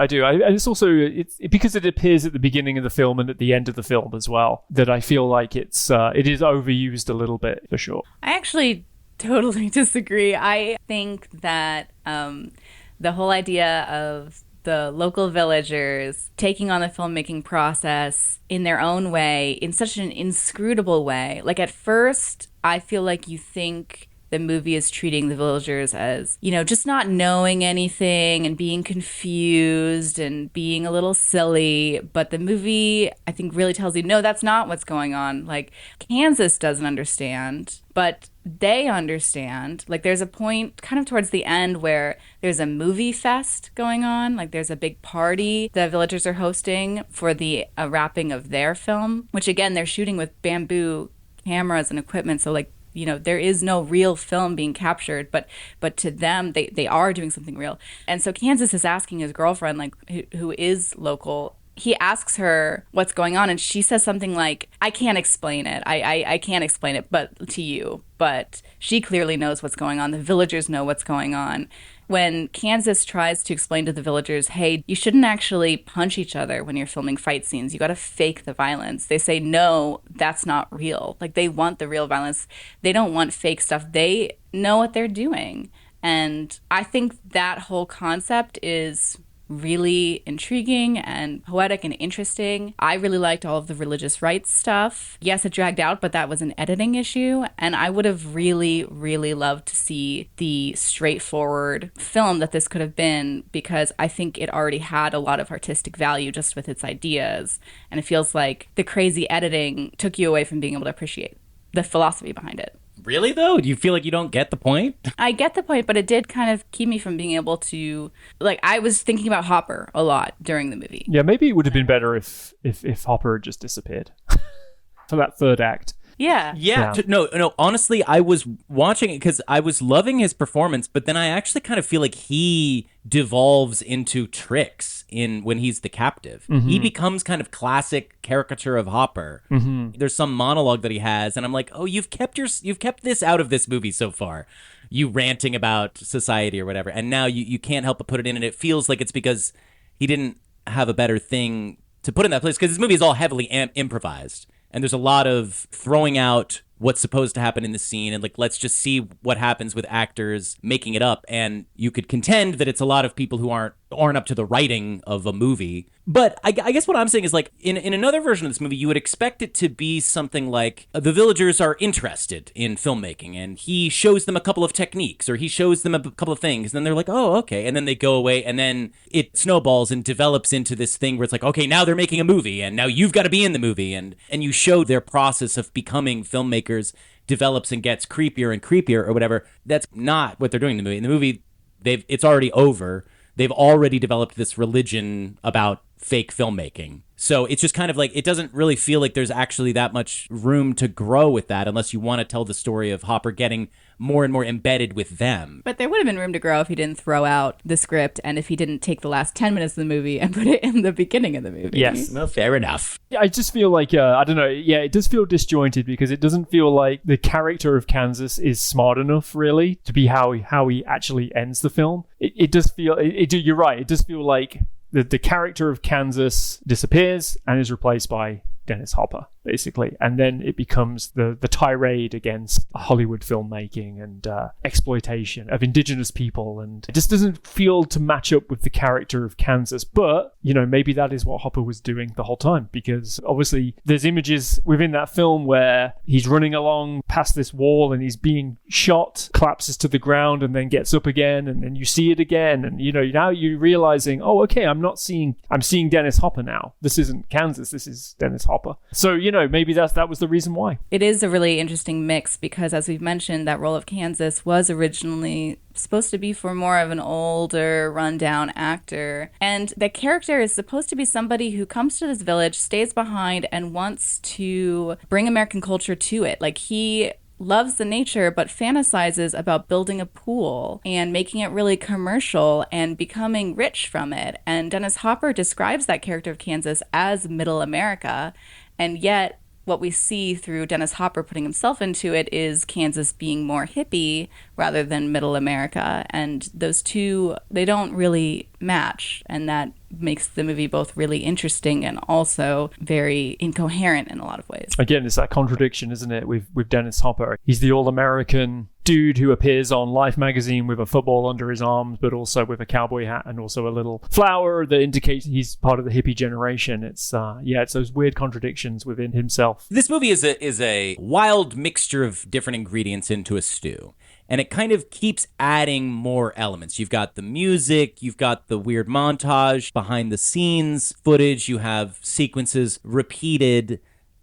I do. And it's also because it appears at the beginning of the film and at the end of the film as well, that I feel like it is overused a little bit for sure. I actually totally disagree. I think that the whole idea of the local villagers taking on the filmmaking process in their own way, in such an inscrutable way. Like, at first, I feel like you think the movie is treating the villagers as, just not knowing anything and being confused and being a little silly. But the movie, I think, really tells you, no, that's not what's going on. Like, Kansas doesn't understand, but they understand. Like, there's a point kind of towards the end where there's a movie fest going on. Like, there's a big party the villagers are hosting for the wrapping of their film, which, again, they're shooting with bamboo cameras and equipment. So, like, there is no real film being captured, but to them, they are doing something real. And so Kansas is asking his girlfriend, like, who is local, he asks her what's going on, and she says something like, I can't explain it. I can't explain it but to you. But she clearly knows what's going on. The villagers know what's going on. When Kansas tries to explain to the villagers, hey, you shouldn't actually punch each other when you're filming fight scenes. You got to fake the violence. They say, no, that's not real. Like, they want the real violence. They don't want fake stuff. They know what they're doing. And I think that whole concept is really intriguing and poetic and interesting. I really liked all of the religious rights stuff. Yes, it dragged out, but that was an editing issue. And I would have really, really loved to see the straightforward film that this could have been, because I think it already had a lot of artistic value just with its ideas. And it feels like the crazy editing took you away from being able to appreciate the philosophy behind it. Really, though? Do you feel like you don't get the point? I get the point, but it did kind of keep me from being able to... Like, I was thinking about Hopper a lot during the movie. Yeah, maybe it would have been better if Hopper had just disappeared for that third act. Yeah. No, honestly, I was watching it because I was loving his performance, but then I actually kind of feel like he devolves into Trix when he's the captive. Mm-hmm. He becomes kind of classic caricature of Hopper. Mm-hmm. There's some monologue that he has, and I'm like, oh, you've kept this out of this movie so far. You ranting about society or whatever, and now you can't help but put it in, and it feels like it's because he didn't have a better thing to put in that place, because this movie is all heavily improvised. And there's a lot of throwing out what's supposed to happen in the scene and, like, let's just see what happens with actors making it up. And you could contend that it's a lot of people who aren't up to the writing of a movie. But I guess what I'm saying is, like, in another version of this movie, you would expect it to be something like the villagers are interested in filmmaking and he shows them a couple of techniques or he shows them a couple of things. And then they're like, oh, okay. And then they go away and then it snowballs and develops into this thing where it's like, okay, now they're making a movie and now you've got to be in the movie. And you show their process of becoming filmmakers develops and gets creepier and creepier or whatever. That's not what they're doing in the movie. In the movie, it's already over. They've already developed this religion about fake filmmaking. So it's just kind of like, it doesn't really feel like there's actually that much room to grow with that unless you want to tell the story of Hopper getting more and more embedded with them. But there would have been room to grow if he didn't throw out the script and if he didn't take the last 10 minutes of the movie and put it in the beginning of the movie. Yes. Well, fair enough. I just feel like, I don't know, yeah, it does feel disjointed because it doesn't feel like the character of Kansas is smart enough, really, to be how he actually ends the film. It does feel, you're right, it does feel like the character of Kansas disappears and is replaced by Dennis Hopper, basically. And then it becomes the tirade against Hollywood filmmaking and exploitation of indigenous people. And it just doesn't feel to match up with the character of Kansas. But, maybe that is what Hopper was doing the whole time, because obviously there's images within that film where he's running along past this wall and he's being shot, collapses to the ground and then gets up again, and then you see it again. And, now you're realizing, oh, okay, I'm seeing Dennis Hopper now. This isn't Kansas, this is Dennis Hopper. So, maybe that was the reason why. It is a really interesting mix because, as we've mentioned, that role of Kansas was originally supposed to be for more of an older, rundown actor. And the character is supposed to be somebody who comes to this village, stays behind, and wants to bring American culture to it. Like, he loves the nature, but fantasizes about building a pool and making it really commercial and becoming rich from it. And Dennis Hopper describes that character of Kansas as middle America. And yet, what we see through Dennis Hopper putting himself into it is Kansas being more hippie rather than middle America. And those two, they don't really match. And that makes the movie both really interesting and also very incoherent in a lot of ways. Again, it's that contradiction, isn't it, with Dennis Hopper. He's the all-American dude who appears on Life magazine with a football under his arms, but also with a cowboy hat and also a little flower that indicates he's part of the hippie generation. It's those weird contradictions within himself. This movie is a wild mixture of different ingredients into a stew. And it kind of keeps adding more elements. You've got the music, you've got the weird montage, behind the scenes footage, you have sequences repeated.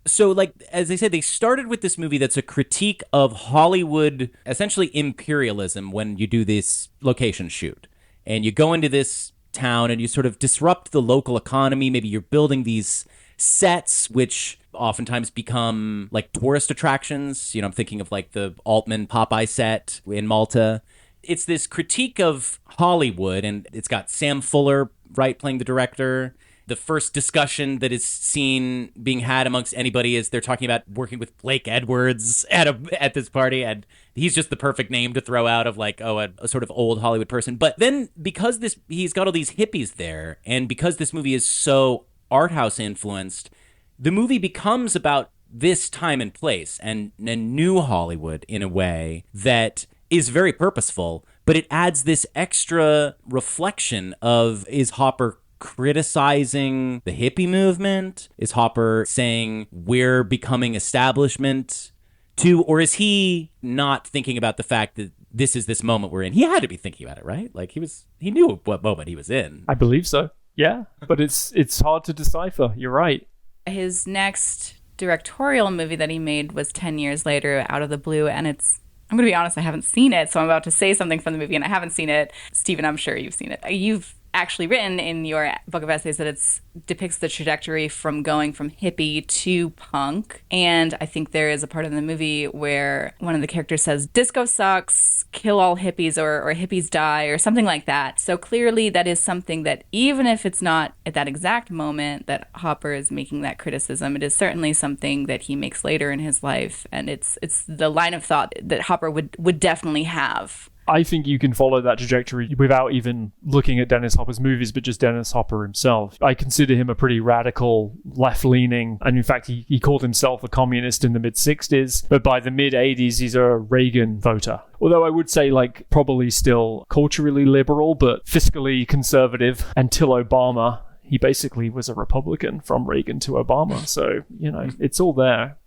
So, as I said, they started with this movie that's a critique of Hollywood, essentially imperialism, when you do this location shoot. And you go into this town and you sort of disrupt the local economy. Maybe you're building these sets, which oftentimes become like tourist attractions. I'm thinking of the Altman Popeye set in Malta. It's this critique of Hollywood, and it's got Sam Fuller, right, playing the director. The first discussion that is seen being had amongst anybody is they're talking about working with Blake Edwards at this party, and he's just the perfect name to throw out of a sort of old Hollywood person. But then because he's got all these hippies there, and because this movie is so art house influenced, the movie becomes about this time and place and new Hollywood in a way that is very purposeful, but it adds this extra reflection of, is Hopper criticizing the hippie movement? Is Hopper saying we're becoming establishment too? Or is he not thinking about the fact that this moment we're in? He had to be thinking about it, right? He knew what moment he was in. I believe so. Yeah, but it's hard to decipher. You're right. His next directorial movie that he made was 10 years later, Out of the Blue, and I'm going to be honest, I haven't seen it, so I'm about to say something from the movie, and I haven't seen it. Stephen, I'm sure you've seen it. You've actually written in your book of essays that it depicts the trajectory from going from hippie to punk. And I think there is a part in the movie where one of the characters says, disco sucks, kill all hippies, or hippies die, or something like that. So clearly that is something that, even if it's not at that exact moment that Hopper is making that criticism, it is certainly something that he makes later in his life. And it's the line of thought that Hopper would definitely have. I think you can follow that trajectory without even looking at Dennis Hopper's movies, but just Dennis Hopper himself. I consider him a pretty radical, left-leaning, and in fact, he called himself a communist in the mid-60s, but by the mid-80s, he's a Reagan voter. Although I would say, probably still culturally liberal, but fiscally conservative until Obama. He basically was a Republican from Reagan to Obama, so, it's all there.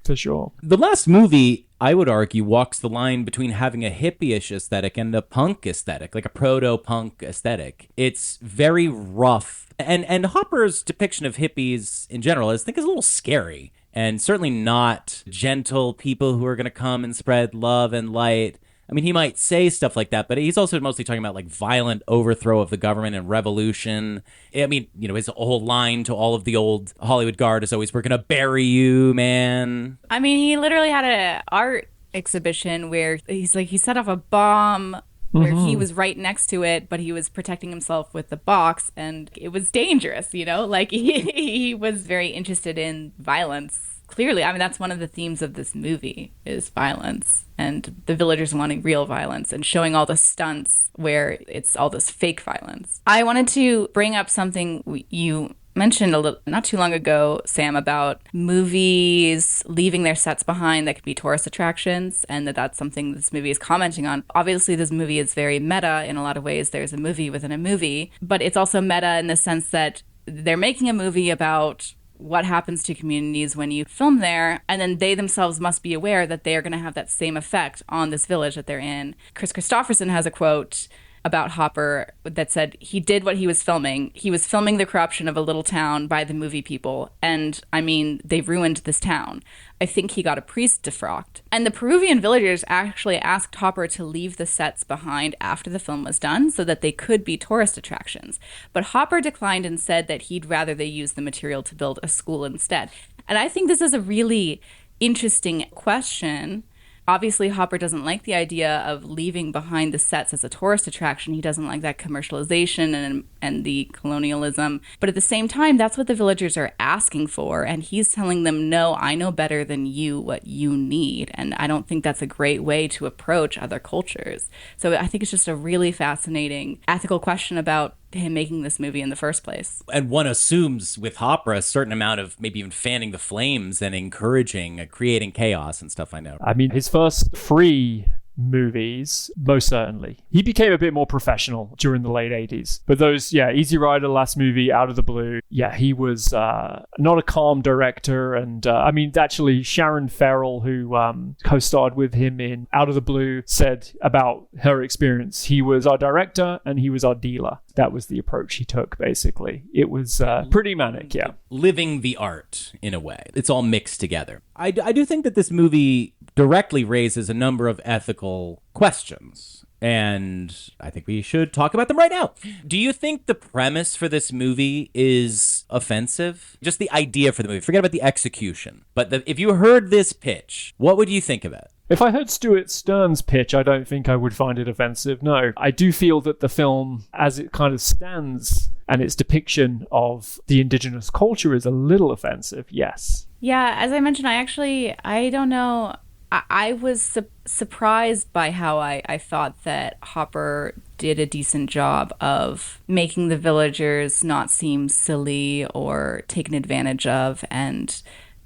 For sure. The last movie, I would argue, walks the line between having a hippie-ish aesthetic and a punk aesthetic, like a proto-punk aesthetic. It's very rough. And Hopper's depiction of hippies in general, I think, is a little scary. And certainly not gentle people who are going to come and spread love and light. I mean, he might say stuff like that, but he's also mostly talking about violent overthrow of the government and revolution. I mean, his whole line to all of the old Hollywood guard is always, we're going to bury you, man. I mean, he literally had an art exhibition where he set off a bomb where he was right next to it, but he was protecting himself with the box, and it was dangerous, he was very interested in violence clearly, I mean, that's one of the themes of this movie is violence and the villagers wanting real violence and showing all the stunts where it's all this fake violence. I wanted to bring up something you mentioned a little not too long ago, Sam, about movies leaving their sets behind that could be tourist attractions, and that's something this movie is commenting on. Obviously, this movie is very meta in a lot of ways. There's a movie within a movie, but it's also meta in the sense that they're making a movie about what happens to communities when you film there, and then they themselves must be aware that they are going to have that same effect on this village that they're in. Chris Christopherson has a quote about Hopper that said he did what he was filming. He was filming the corruption of a little town by the movie people. And I mean, they ruined this town. I think he got a priest defrocked. And the Peruvian villagers actually asked Hopper to leave the sets behind after the film was done so that they could be tourist attractions. But Hopper declined and said that he'd rather they use the material to build a school instead. And I think this is a really interesting question. Obviously, Hopper doesn't like the idea of leaving behind the sets as a tourist attraction. He doesn't like that commercialization and the colonialism. But at the same time, that's what the villagers are asking for. And he's telling them, no, I know better than you what you need. And I don't think that's a great way to approach other cultures. So I think it's just a really fascinating ethical question about him making this movie in the first place. And one assumes with Hopper a certain amount of maybe even fanning the flames and encouraging, creating chaos and stuff, I know. I mean, his first 3 movies, most certainly. He became a bit more professional during the late 80s. But those, Easy Rider, last movie, Out of the Blue, he was not a calm director. And I mean, actually, Sharon Farrell, who co-starred with him in Out of the Blue, said about her experience, he was our director and he was our dealer. That was the approach he took, basically. It was pretty manic, yeah. Living the art, in a way. It's all mixed together. I do think that this movie directly raises a number of ethical questions, and I think we should talk about them right now. Do you think the premise for this movie is offensive? Just the idea for the movie. Forget about the execution. But if you heard this pitch, what would you think of it? If I heard Stuart Stern's pitch, I don't think I would find it offensive, no. I do feel that the film, as it kind of stands, and its depiction of the indigenous culture is a little offensive, yes. Yeah, as I mentioned, I don't know. I was surprised by how I thought that Hopper did a decent job of making the villagers not seem silly or taken advantage of, and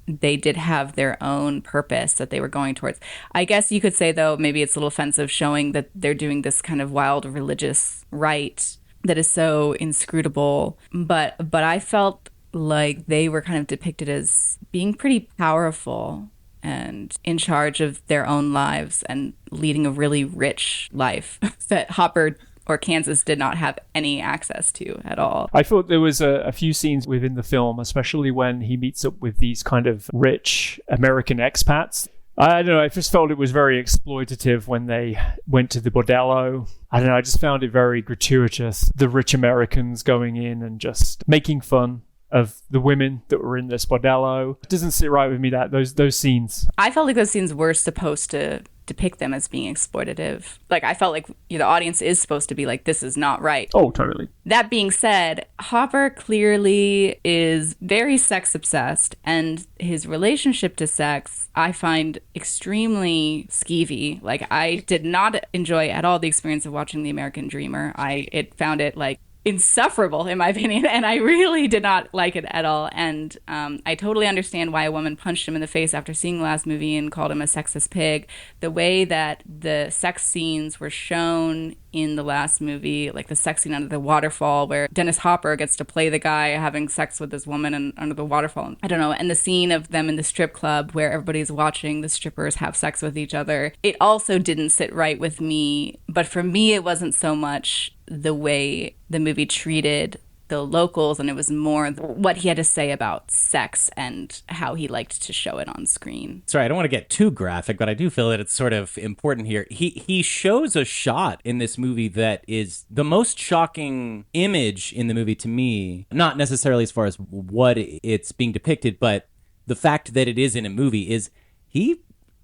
they did have their own purpose that they were going towards. I guess you could say, though, maybe it's a little offensive showing that they're doing this kind of wild religious rite that is so inscrutable. But I felt like they were kind of depicted as being pretty powerful and in charge of their own lives and leading a really rich life that Hopper or Kansas did not have any access to at all. I thought there was a few scenes within the film, especially when he meets up with these kind of rich American expats. I don't know, I just felt it was very exploitative when they went to the bordello. I don't know, I just found it very gratuitous. The rich Americans going in and just making fun of the women that were in this bordello. It doesn't sit right with me, that those scenes. I felt like those scenes were supposed to depict them as being exploitative. Like, I felt like the audience is supposed to be like, this is not right. Oh, totally. That being said, Hopper clearly is very sex obsessed, and his relationship to sex I find extremely skeevy. Like, I did not enjoy at all the experience of watching The American Dreamer. I found it like insufferable in my opinion, and I really did not like it at all. And I totally understand why a woman punched him in the face after seeing the last movie and called him a sexist pig. The way that the sex scenes were shown in the last movie, like the sex scene under the waterfall where Dennis Hopper gets to play the guy having sex with this woman and under the waterfall, I don't know, and the scene of them in the strip club where everybody's watching the strippers have sex with each other, it also didn't sit right with me. But for me, it wasn't so much the way the movie treated the locals, and it was more what he had to say about sex and how he liked to show it on screen. Sorry, I don't want to get too graphic, but I do feel that it's sort of important here. He shows a shot in this movie that is the most shocking image in the movie to me, not necessarily as far as what it's being depicted, but the fact that it is in a movie is he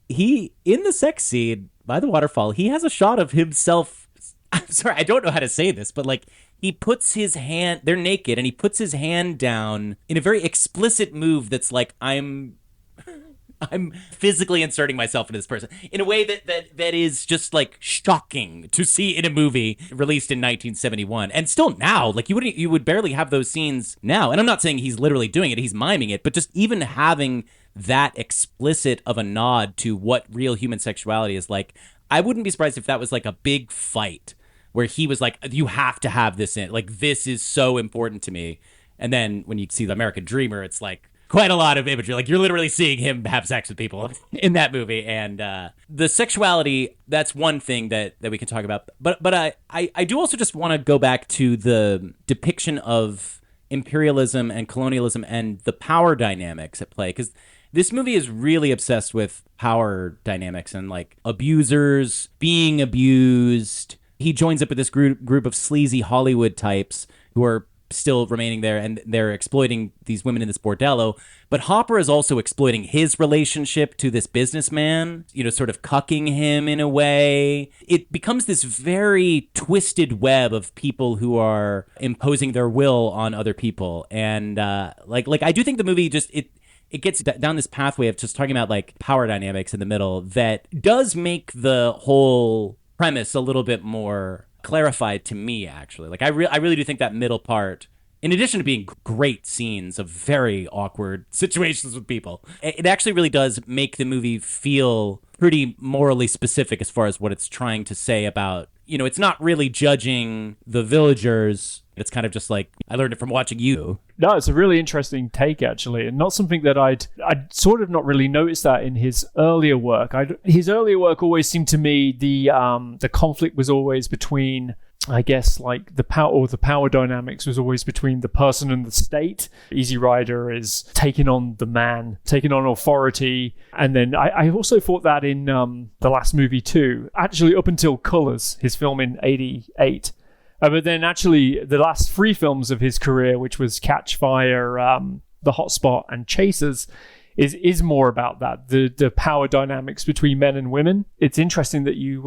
in the sex scene by the waterfall, he has a shot of himself. I'm sorry, I don't know how to say this, but like he puts his hand, they're naked, and he puts his hand down in a very explicit move that's like, I'm I'm physically inserting myself into this person in a way that is just like shocking to see in a movie released in 1971. And still now, like you would barely have those scenes now. And I'm not saying he's literally doing it, he's miming it, but just even having that explicit of a nod to what real human sexuality is like, I wouldn't be surprised if that was like a big fight where he was like, you have to have this in, like, this is so important to me. And then when you see the American Dreamer, it's like, quite a lot of imagery. Like, you're literally seeing him have sex with people in that movie. And the sexuality, that's one thing that we can talk about. But I do also just want to go back to the depiction of imperialism and colonialism and the power dynamics at play. Because this movie is really obsessed with power dynamics and, like, abusers being abused. He joins up with this group of sleazy Hollywood types who are still remaining there, and they're exploiting these women in this bordello. But Hopper is also exploiting his relationship to this businessman, you know, sort of cucking him in a way. It becomes this very twisted web of people who are imposing their will on other people. And like I do think the movie just it gets down this pathway of just talking about like power dynamics in the middle that does make the whole premise a little bit more clarified to me, actually. Like, I really do think that middle part, in addition to being great scenes of very awkward situations with people, it actually really does make the movie feel pretty morally specific as far as what it's trying to say about, you know, it's not really judging the villagers. It's kind of just like, I learned it from watching you. No, it's a really interesting take, actually, and not something that I'd sort of not really noticed that in his earlier work. His earlier work always seemed to me the conflict was always between, I guess, like the power dynamics was always between the person and the state. Easy Rider is taking on the man, taking on authority, and then I also thought that in the last movie too. Actually, up until Colors, his film in '88. But then actually the last 3 films of his career, which was Catch Fire, The Hot Spot, and Chasers, is more about that, the power dynamics between men and women. It's interesting that you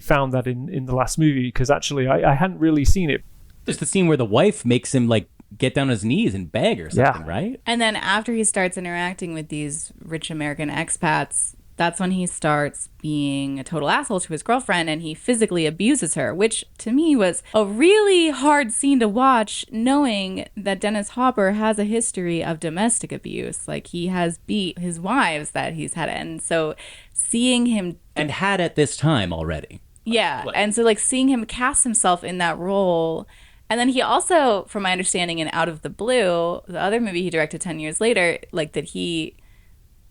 found that in the last movie, because actually I hadn't really seen it. There's the scene where the wife makes him like get down on his knees and beg or something, right? And then after he starts interacting with these rich American expats, that's when he starts being a total asshole to his girlfriend, and he physically abuses her, which to me was a really hard scene to watch, knowing that Dennis Hopper has a history of domestic abuse. Like, he has beat his wives that he's had. And so seeing him... And had at this time already. Yeah. And so, like, seeing him cast himself in that role... And then he also, from my understanding in Out of the Blue, the other movie he directed 10 years later, like, that he...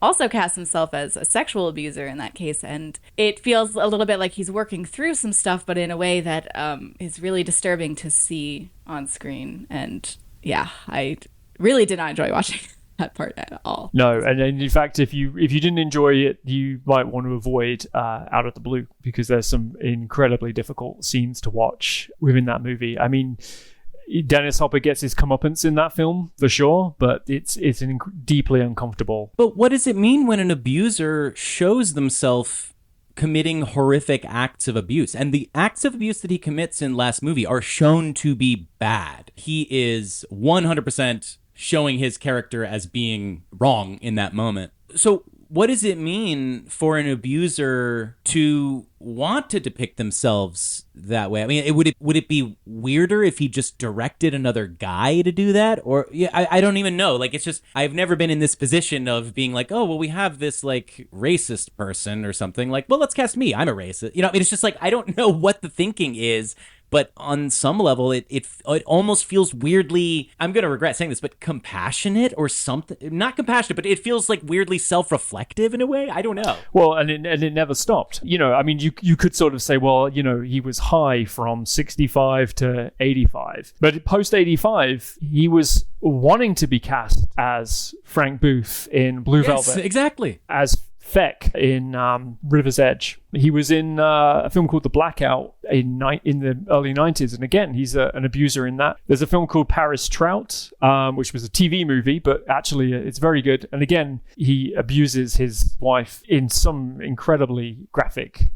also cast himself as a sexual abuser in that case, and it feels a little bit like he's working through some stuff, but in a way that is really disturbing to see on screen. And yeah, I really did not enjoy watching that part at all. No, and in fact, if you didn't enjoy it, you might want to avoid Out of the Blue, because there's some incredibly difficult scenes to watch within that movie. I mean, Dennis Hopper gets his comeuppance in that film, for sure, but it's deeply uncomfortable. But what does it mean when an abuser shows themselves committing horrific acts of abuse? And the acts of abuse that he commits in last movie are shown to be bad. He is 100% showing his character as being wrong in that moment. So what does it mean for an abuser to want to depict themselves that way? I mean, would it be weirder if he just directed another guy to do that? Or I don't even know. Like, it's just, I've never been in this position of being like, oh, well, we have this like racist person or something. Like, well, let's cast me. I'm a racist. You know, I mean, it's just like, I don't know what the thinking is. But on some level, it almost feels weirdly, I'm going to regret saying this, but compassionate or something. Not compassionate, but it feels like weirdly self-reflective in a way. I don't know. Well, and it never stopped. You know, I mean, you could sort of say, well, you know, he was high from 65 to 85. But post-85, he was wanting to be cast as Frank Booth in Blue Velvet. Exactly. As Feck in River's Edge. He was in a film called The Blackout in the early 90s, and again, he's an abuser in that. There's a film called Paris Trout, which was a TV movie, but actually it's very good. And again, he abuses his wife in some incredibly graphic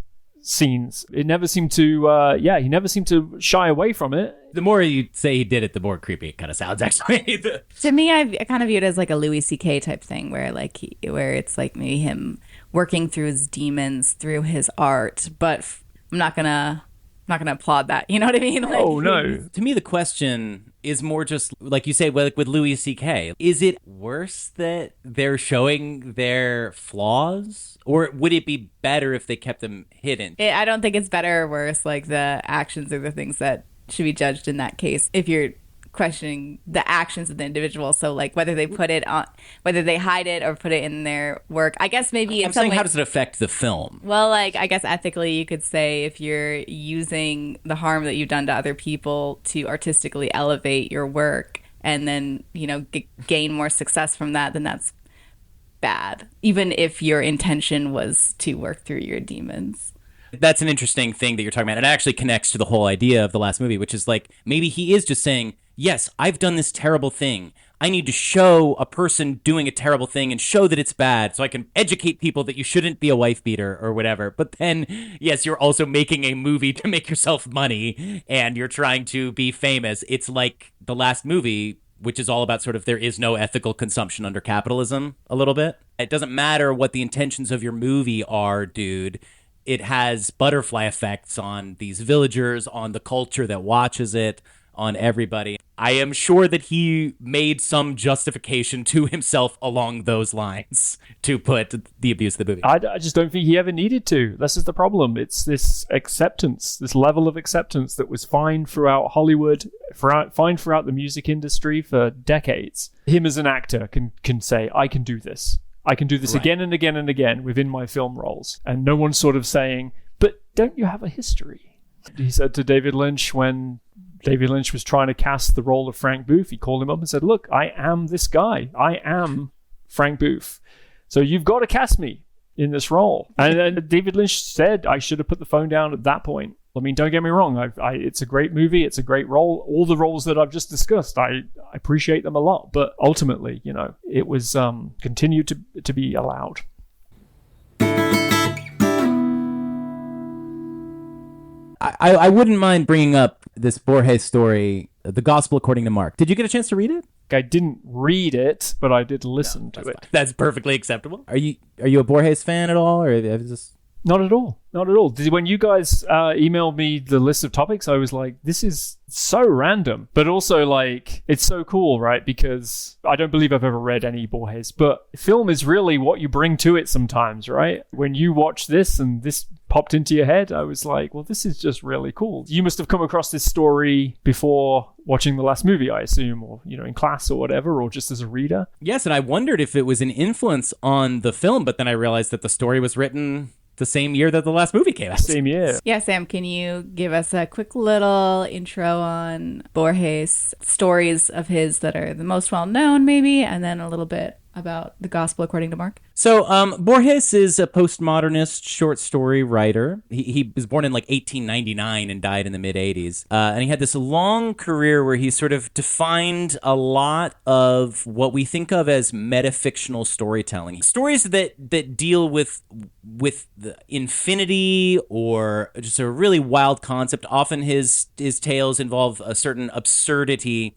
scenes. It never seemed to, he never seemed to shy away from it. The more you say he did it, the more creepy it kind of sounds, actually. To me, I kind of view it as like a Louis C.K. type thing, where where it's like maybe him working through his demons through his art. But I'm not gonna applaud that. You know what I mean? Like, Oh no! To me, the question is more just like you say, like with Louis C.K. Is it worse that they're showing their flaws, or would it be better if they kept them hidden? I don't think it's better or worse. Like the actions are the things that should be judged in that case. If you're questioning the actions of the individual, so like whether they put it on, whether they hide it or put it in their work, I guess maybe in I'm some saying, way, how does it affect the film? well, like I guess ethically you could say if you're using the harm that you've done to other people to artistically elevate your work and then, you know, gain more success from that, then that's bad, even if your intention was to work through your demons. That's an interesting thing that you're talking about. It actually connects to the whole idea of the last movie, which is like, maybe he is just saying, yes, I've done this terrible thing. I need to show a person doing a terrible thing and show that it's bad so I can educate people that you shouldn't be a wife beater or whatever. But then, yes, you're also making a movie to make yourself money and you're trying to be famous. It's like the last movie, which is all about sort of there is no ethical consumption under capitalism a little bit. It doesn't matter what the intentions of your movie are, dude. It has butterfly effects on these villagers, on the culture that watches it, on everybody. I am sure that he made some justification to himself along those lines to put the abuse of the movie. I just don't think he ever needed to. This is the problem. It's this acceptance, this level of acceptance that was fine throughout Hollywood, fine throughout the music industry for decades. Him as an actor can say, I can do this. I can do this again and again and again within my film roles. And no one's sort of saying, but don't you have a history? He said to David Lynch when David Lynch was trying to cast the role of Frank Booth, he called him up and said, look, I am this guy. I am Frank Booth. So you've got to cast me in this role. And then David Lynch said I should have put the phone down at that point. I mean, don't get me wrong. It's a great movie. It's a great role. All the roles that I've just discussed, I appreciate them a lot. But ultimately, you know, it was continued to be allowed. I wouldn't mind bringing up this Borges story, The Gospel According to Mark. Did you get a chance to read it? I didn't read it, but I did listen to it. Fine. That's perfectly acceptable. Are you a Borges fan at all, or is this... Not at all. Not at all. When you guys emailed me the list of topics, I was like, this is so random, but also like, it's so cool, right? Because I don't believe I've ever read any Borges, but film is really what you bring to it sometimes, right? When you watch this and this popped into your head, I was like, well, this is just really cool. You must have come across this story before watching the last movie, I assume, or, you know, in class or whatever, or just as a reader. Yes, and I wondered if it was an influence on the film, but then I realized that the story was written the same year that the last movie came out. Same year. Yeah, Sam, can you give us a quick little intro on Borges, stories of his that are the most well-known, maybe, and then a little bit about The Gospel According to Mark? So Borges is a postmodernist short story writer. He was born in like 1899 and died in the mid-'80s. And he had this long career where he sort of defined a lot of what we think of as metafictional storytelling. Stories that deal with the infinity or just a really wild concept. Often his tales involve a certain absurdity.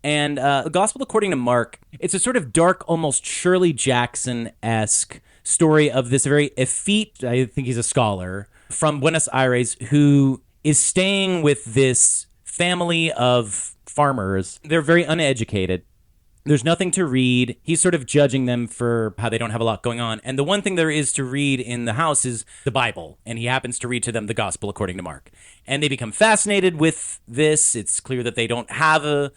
And The Gospel According to Mark, it's a sort of dark, almost Shirley Jackson-esque story of this very effete, I think he's a scholar, from Buenos Aires, who is staying with this family of farmers. They're very uneducated. There's nothing to read. He's sort of judging them for how they don't have a lot going on. And the one thing there is to read in the house is the Bible. And he happens to read to them The Gospel According to Mark. And they become fascinated with this. It's clear that they don't have a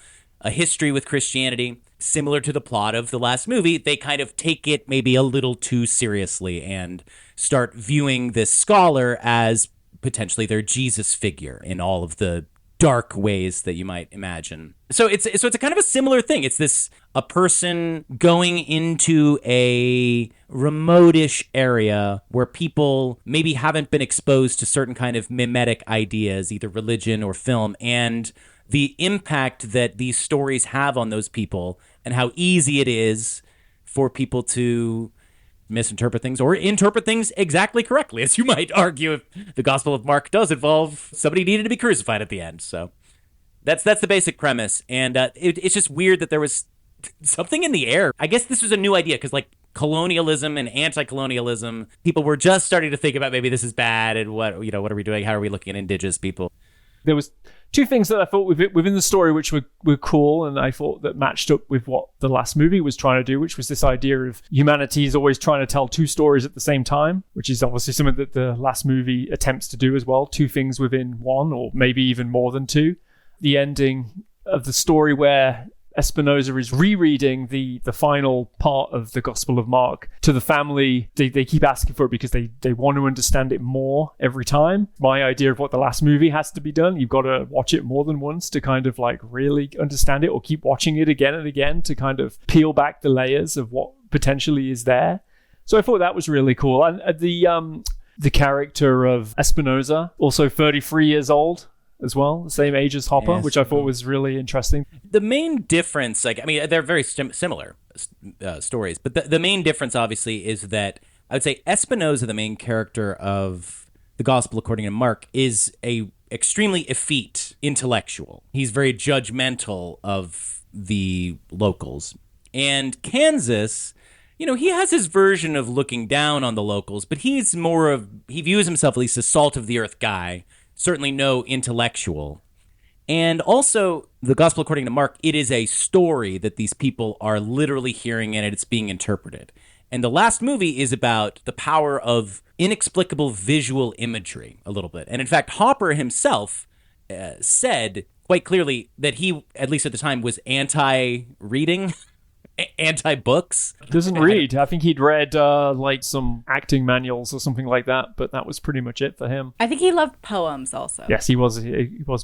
history with Christianity. Similar to the plot of the last movie, they kind of take it maybe a little too seriously and start viewing this scholar as potentially their Jesus figure in all of the dark ways that you might imagine. So it's a kind of a similar thing. It's a person going into a remote-ish area where people maybe haven't been exposed to certain kind of mimetic ideas, either religion or film, and the impact that these stories have on those people and how easy it is for people to misinterpret things or interpret things exactly correctly, as you might argue if the Gospel of Mark does involve somebody needed to be crucified at the end. So that's the basic premise. And it's just weird that there was something in the air. I guess this was a new idea because, like, colonialism and anti-colonialism, people were just starting to think about maybe this is bad and what are we doing? How are we looking at indigenous people? There was two things that I thought within the story which were cool, and I thought that matched up with what the last movie was trying to do, which was this idea of humanity is always trying to tell two stories at the same time, which is obviously something that the last movie attempts to do as well, two things within one, or maybe even more than two. The ending of the story where Espinosa is rereading the final part of the Gospel of Mark to the family. They keep asking for it because they want to understand it more every time. My idea of what the last movie has to be done, you've got to watch it more than once to kind of like really understand it, or keep watching it again and again to kind of peel back the layers of what potentially is there. So I thought that was really cool. And the character of Espinosa, also 33 years old as well, the same age as Hopper, yes, which I thought was really interesting. The main difference, they're very similar stories, but the main difference, obviously, is that I would say Espinosa, the main character of the Gospel according to Mark, is a extremely effete intellectual. He's very judgmental of the locals. And Kansas, he has his version of looking down on the locals, but he views himself at least as salt of the earth guy, certainly no intellectual. And also, the Gospel according to Mark, it is a story that these people are literally hearing and it's being interpreted. And the last movie is about the power of inexplicable visual imagery a little bit. And in fact, Hopper himself said quite clearly that he, at least at the time, was anti-reading. Anti-books. Doesn't read. I think he'd read like some acting manuals or something like that, but that was pretty much it for him. I think he loved poems also. Yes, he was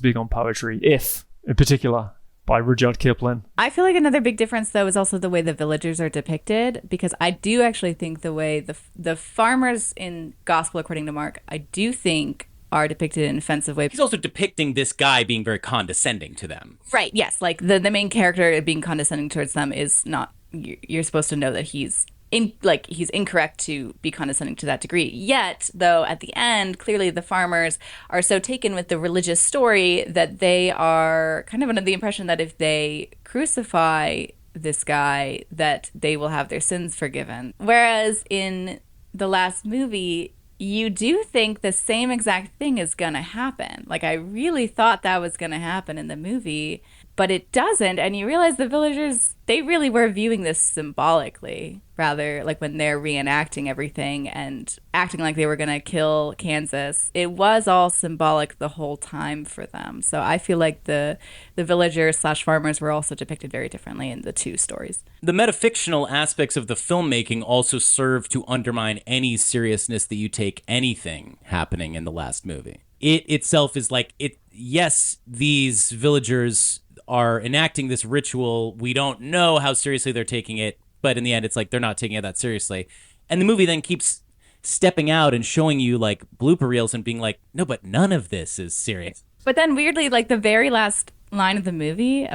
big on poetry, If, in particular, by Rudyard Kipling. I feel like another big difference, though, is also the way the villagers are depicted, because I do actually think the way the farmers in Gospel according to Mark, I do think are depicted in an offensive way. He's also depicting this guy being very condescending to them. Right, yes. Like, the main character being condescending towards them is not... You're supposed to know that he's incorrect to be condescending to that degree. Yet, though, at the end, clearly the farmers are so taken with the religious story that they are kind of under the impression that if they crucify this guy, that they will have their sins forgiven. Whereas in the last movie, you do think the same exact thing is going to happen. Like, I really thought that was going to happen in the movie, but it doesn't. And you realize the villagers, they really were viewing this symbolically, rather, like when they're reenacting everything and acting like they were going to kill Kansas. It was all symbolic the whole time for them. So I feel like the villagers/farmers were also depicted very differently in the two stories. The metafictional aspects of the filmmaking also serve to undermine any seriousness that you take anything happening in the last movie. It itself is like, yes, these villagers are enacting this ritual. We don't know how seriously they're taking it, but in the end, it's like they're not taking it that seriously. And the movie then keeps stepping out and showing you like blooper reels and being like, no, but none of this is serious. But then weirdly, like the very last line of the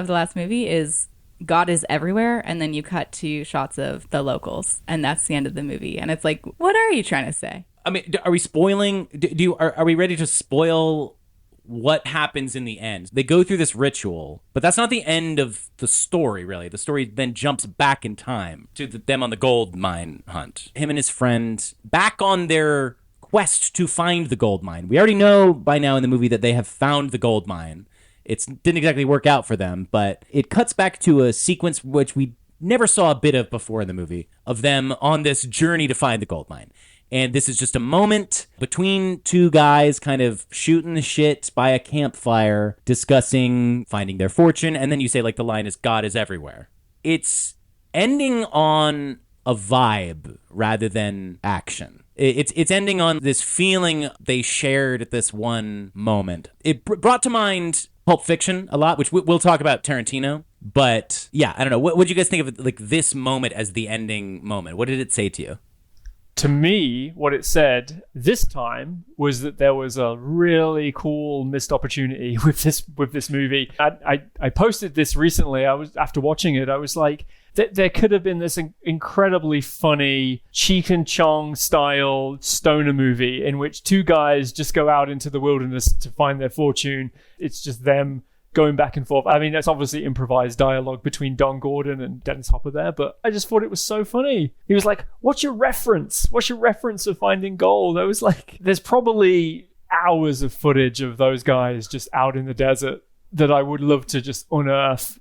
last movie is God is everywhere. And then you cut to shots of the locals and that's the end of the movie. And it's like, what are you trying to say? I mean, are we spoiling? Are we ready to spoil what happens in the end? They go through this ritual, but that's not the end of the story, really. The story then jumps back in time to them on the gold mine hunt. Him and his friend back on their quest to find the gold mine. We already know by now in the movie that they have found the gold mine. It didn't exactly work out for them, but it cuts back to a sequence which we never saw a bit of before in the movie, of them on this journey to find the gold mine. And this is just a moment between two guys kind of shooting the shit by a campfire, discussing finding their fortune. And then you say, like, the line is, God is everywhere. It's ending on a vibe rather than action. It's ending on this feeling they shared at this one moment. It brought to mind Pulp Fiction a lot, which we'll talk about Tarantino. But yeah, I don't know. What did you guys think of like this moment as the ending moment? What did it say to you? To me, what it said this time was that there was a really cool missed opportunity with this movie. I posted this recently. After watching it, I was like, there could have been this incredibly funny Cheech and Chong style stoner movie in which two guys just go out into the wilderness to find their fortune. It's just them going back and forth. I mean, that's obviously improvised dialogue between Don Gordon and Dennis Hopper there, but I just thought it was so funny. He was like, what's your reference? What's your reference of finding gold? I was like, there's probably hours of footage of those guys just out in the desert that I would love to just unearth,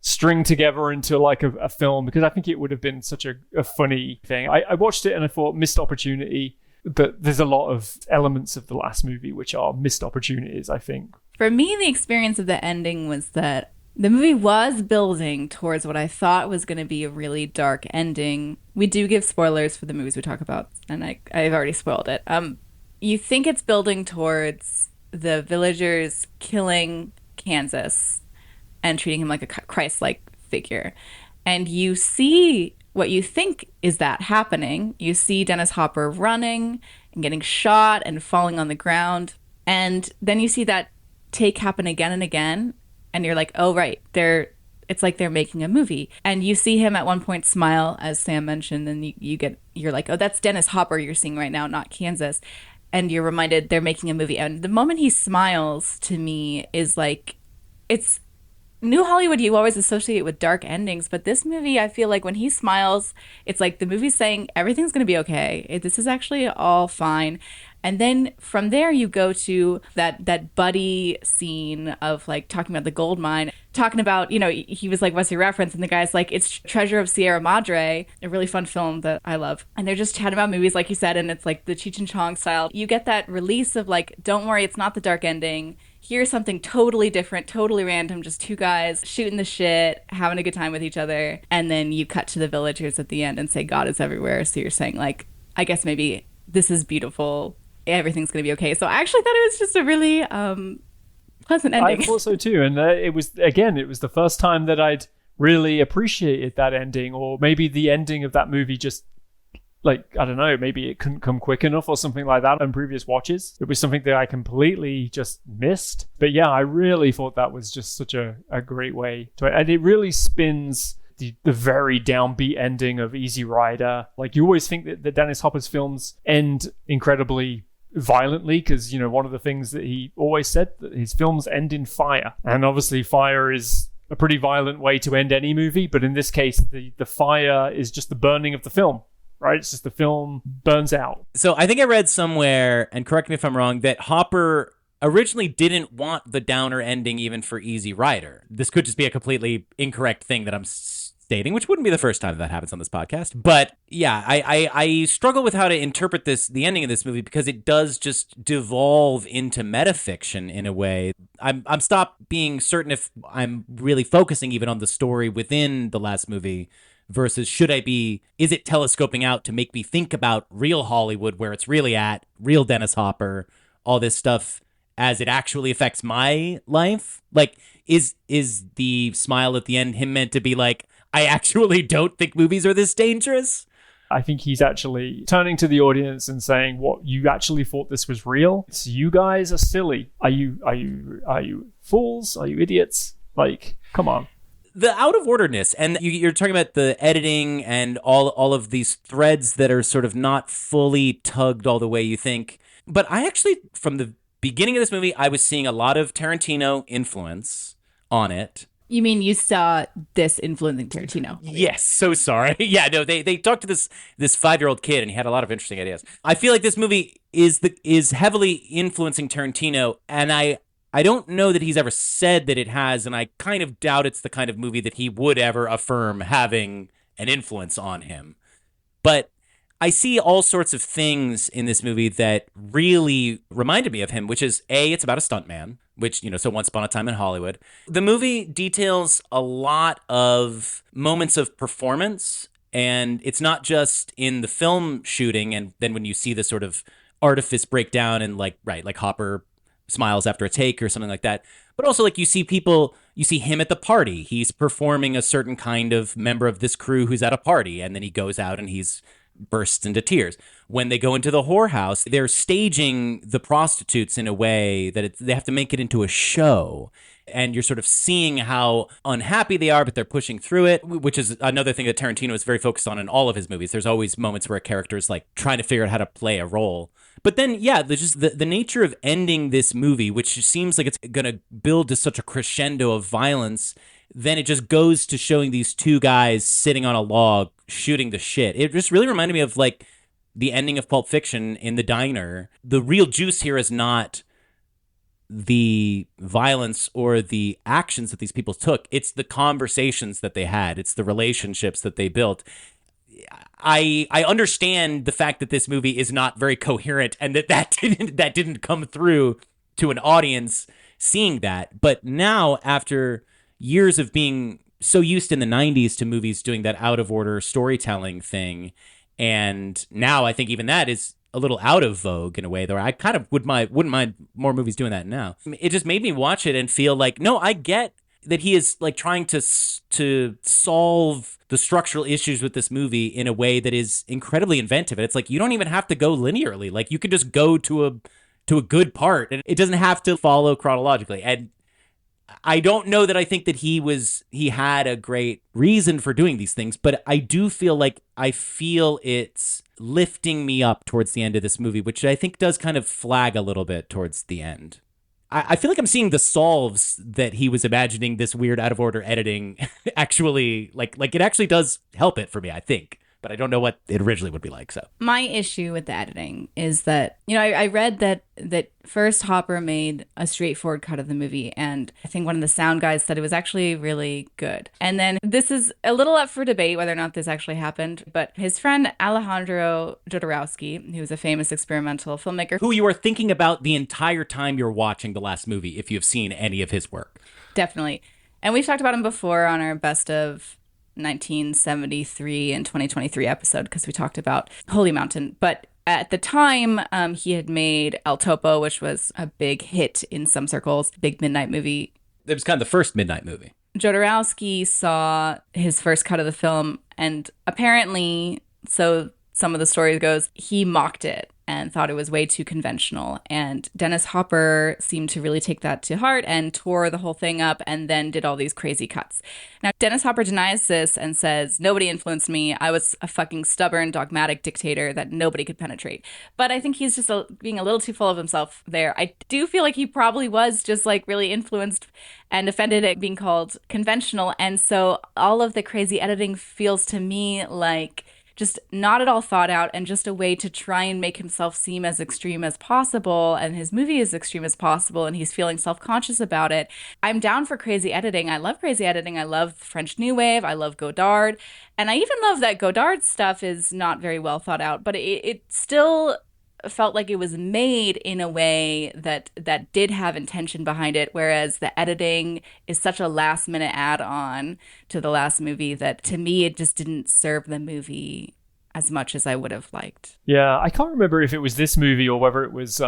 string together into like a film, because I think it would have been such a funny thing. I watched it and I thought, missed opportunity, but there's a lot of elements of the last movie which are missed opportunities, I think. For me, the experience of the ending was that the movie was building towards what I thought was going to be a really dark ending. We do give spoilers for the movies we talk about, and I've already spoiled it. You think it's building towards the villagers killing Kansas and treating him like a Christ-like figure. And you see what you think is that happening. You see Dennis Hopper running and getting shot and falling on the ground. And then you see that take happen again and again, and you're like, oh right, it's like they're making a movie. And you see him at one point smile, as Sam mentioned, and you're like, oh, that's Dennis Hopper you're seeing right now, not Kansas. And you're reminded they're making a movie. And the moment he smiles, to me, is like, it's New Hollywood, you always associate with dark endings, but this movie, I feel like when he smiles, it's like the movie's saying everything's going to be okay. This is actually all fine. And then from there, you go to that buddy scene of like talking about the gold mine, talking about, he was like, what's your reference? And the guy's like, it's Treasure of Sierra Madre, a really fun film that I love. And they're just chatting about movies, like you said, and it's like the Cheech and Chong style. You get that release of like, don't worry, it's not the dark ending. Here's something totally different, totally random, just two guys shooting the shit, having a good time with each other. And then you cut to the villagers at the end and say, God is everywhere. So you're saying like, I guess maybe this is beautiful. Everything's going to be okay. So I actually thought it was just a really pleasant ending. I thought so too. And it was the first time that I'd really appreciated that ending, or maybe the ending of that movie just, like, I don't know, maybe it couldn't come quick enough or something like that on previous watches. It was something that I completely just missed. But yeah, I really thought that was just such a great way to it. And it really spins the very downbeat ending of Easy Rider. Like, you always think that the Dennis Hopper's films end incredibly violently, because one of the things that he always said, that his films end in fire, and obviously fire is a pretty violent way to end any movie, but in this case the fire is just the burning of the film, right? It's just the film burns out. So I think I read somewhere, and correct me if I'm wrong, that Hopper originally didn't want the downer ending even for Easy Rider. This could just be a completely incorrect thing that I'm stating, which wouldn't be the first time that happens on this podcast. But yeah, I struggle with how to interpret the ending of this movie, because it does just devolve into metafiction in a way. I'm stopped being certain if I'm really focusing even on the story within the last movie versus is it telescoping out to make me think about real Hollywood, where it's really at, real Dennis Hopper, all this stuff, as it actually affects my life? Like, is the smile at the end him meant to be like, I actually don't think movies are this dangerous? I think he's actually turning to the audience and saying, what, you actually thought this was real? So you guys are silly. Are you fools? Are you idiots? Like, come on. The out of orderness, and you're talking about the editing and all of these threads that are sort of not fully tugged all the way you think. But I actually, from the beginning of this movie, I was seeing a lot of Tarantino influence on it. You mean you saw this influencing Tarantino? Yes, so sorry. Yeah, no, they talked to this 5-year-old kid, and he had a lot of interesting ideas. I feel like this movie is heavily influencing Tarantino, and I don't know that he's ever said that it has, and I kind of doubt it's the kind of movie that he would ever affirm having an influence on him. But I see all sorts of things in this movie that really reminded me of him, which is, A, it's about a stuntman, which, so Once Upon a Time in Hollywood. The movie details a lot of moments of performance, and it's not just in the film shooting, and then when you see the sort of artifice breakdown and like Hopper smiles after a take or something like that, but also like you see him at the party. He's performing a certain kind of member of this crew who's at a party, and then he goes out and he's bursts into tears. When they go into the whorehouse, they're staging the prostitutes in a way that they have to make it into a show. And you're sort of seeing how unhappy they are, but they're pushing through it, which is another thing that Tarantino is very focused on in all of his movies. There's always moments where a character is like trying to figure out how to play a role. But then, yeah, there's just the nature of ending this movie, which seems like it's going to build to such a crescendo of violence. Then it just goes to showing these two guys sitting on a log shooting the shit. It just really reminded me of like the ending of Pulp Fiction in the diner. The real juice here is not the violence or the actions that these people took. It's the conversations that they had. It's the relationships that they built. I understand the fact that this movie is not very coherent and that didn't come through to an audience seeing that. But now, after years of being so used in the 90s to movies doing that out of order storytelling thing, and now I think even that is a little out of vogue in a way, though I kind of wouldn't mind more movies doing that now. It just made me watch it and feel like, no, I get that he is like trying to solve the structural issues with this movie in a way that is incredibly inventive. And it's like, you don't even have to go linearly. Like, you could just go to a good part, and it doesn't have to follow chronologically. And I don't know that I think that he had a great reason for doing these things, but I do feel like it's lifting me up towards the end of this movie, which I think does kind of flag a little bit towards the end. I feel like I'm seeing the solves that he was imagining this weird out of order editing actually, like it actually does help it for me, I think. But I don't know what it originally would be like. So my issue with the editing is that, I read that first Hopper made a straightforward cut of the movie, and I think one of the sound guys said it was actually really good. And then this is a little up for debate whether or not this actually happened, but his friend Alejandro Jodorowsky, who's a famous experimental filmmaker, who you are thinking about the entire time you're watching the last movie, if you've seen any of his work. Definitely. And we've talked about him before on our best of 1973 and 2023 episode, because we talked about Holy Mountain. But at the time, he had made El Topo, which was a big hit in some circles, big midnight movie. It was kind of the first midnight movie. Jodorowsky saw his first cut of the film, and apparently, so some of the story goes, he mocked it and thought it was way too conventional. And Dennis Hopper seemed to really take that to heart and tore the whole thing up and then did all these crazy cuts. Now, Dennis Hopper denies this and says, nobody influenced me. I was a fucking stubborn, dogmatic dictator that nobody could penetrate. But I think he's just being a little too full of himself there. I do feel like he probably was just like really influenced and offended at being called conventional. And so all of the crazy editing feels to me like just not at all thought out and just a way to try and make himself seem as extreme as possible and his movie as extreme as possible, and he's feeling self-conscious about it. I'm down for crazy editing. I love crazy editing. I love French New Wave. I love Godard. And I even love that Godard's stuff is not very well thought out, but it still felt like it was made in a way that did have intention behind it, whereas the editing is such a last minute add-on to the last movie that to me it just didn't serve the movie as much as I would have liked. Yeah, I can't remember if it was this movie or whether it was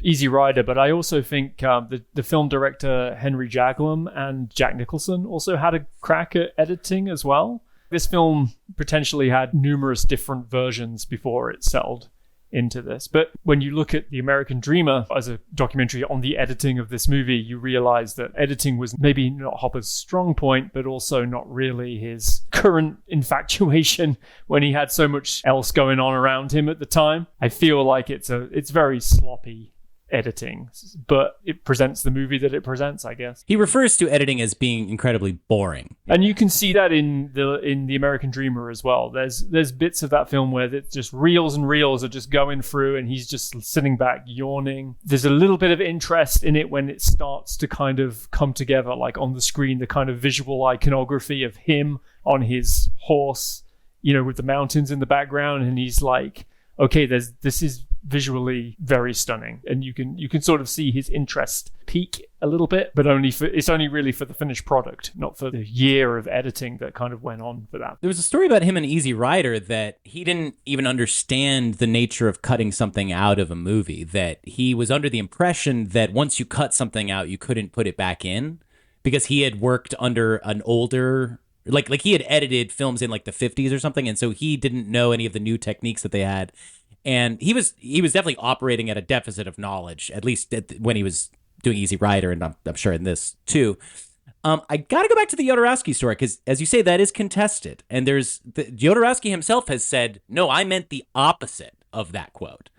Easy Rider, but I also think the film director Henry Jaglom and Jack Nicholson also had a crack at editing as well. This film potentially had numerous different versions before it settled into this. But when you look at The American Dreamer as a documentary on the editing of this movie, you realize that editing was maybe not Hopper's strong point, but also not really his current infatuation when he had so much else going on around him at the time. I feel like it's very sloppy editing, but it presents the movie that it presents, I guess. He refers to editing as being incredibly boring. And you can see that in the American Dreamer as well. There's bits of that film where it's just reels and reels are just going through and he's just sitting back yawning. There's a little bit of interest in it when it starts to kind of come together, like on the screen, the kind of visual iconography of him on his horse, with the mountains in the background, and he's like, okay, this is visually very stunning, and you can sort of see his interest peak a little bit, but it's only really for the finished product, not for the year of editing that kind of went on for that. There was a story about him in Easy Rider that he didn't even understand the nature of cutting something out of a movie, that he was under the impression that once you cut something out, you couldn't put it back in, because he had worked under an older Like he had edited films in like the 50s or something, and so he didn't know any of the new techniques that they had. And he was definitely operating at a deficit of knowledge, at least when he was doing Easy Rider, and I'm sure in this too. I got to go back to the Jodorowsky story because, as you say, that is contested. And Jodorowsky himself has said, no, I meant the opposite of that quote.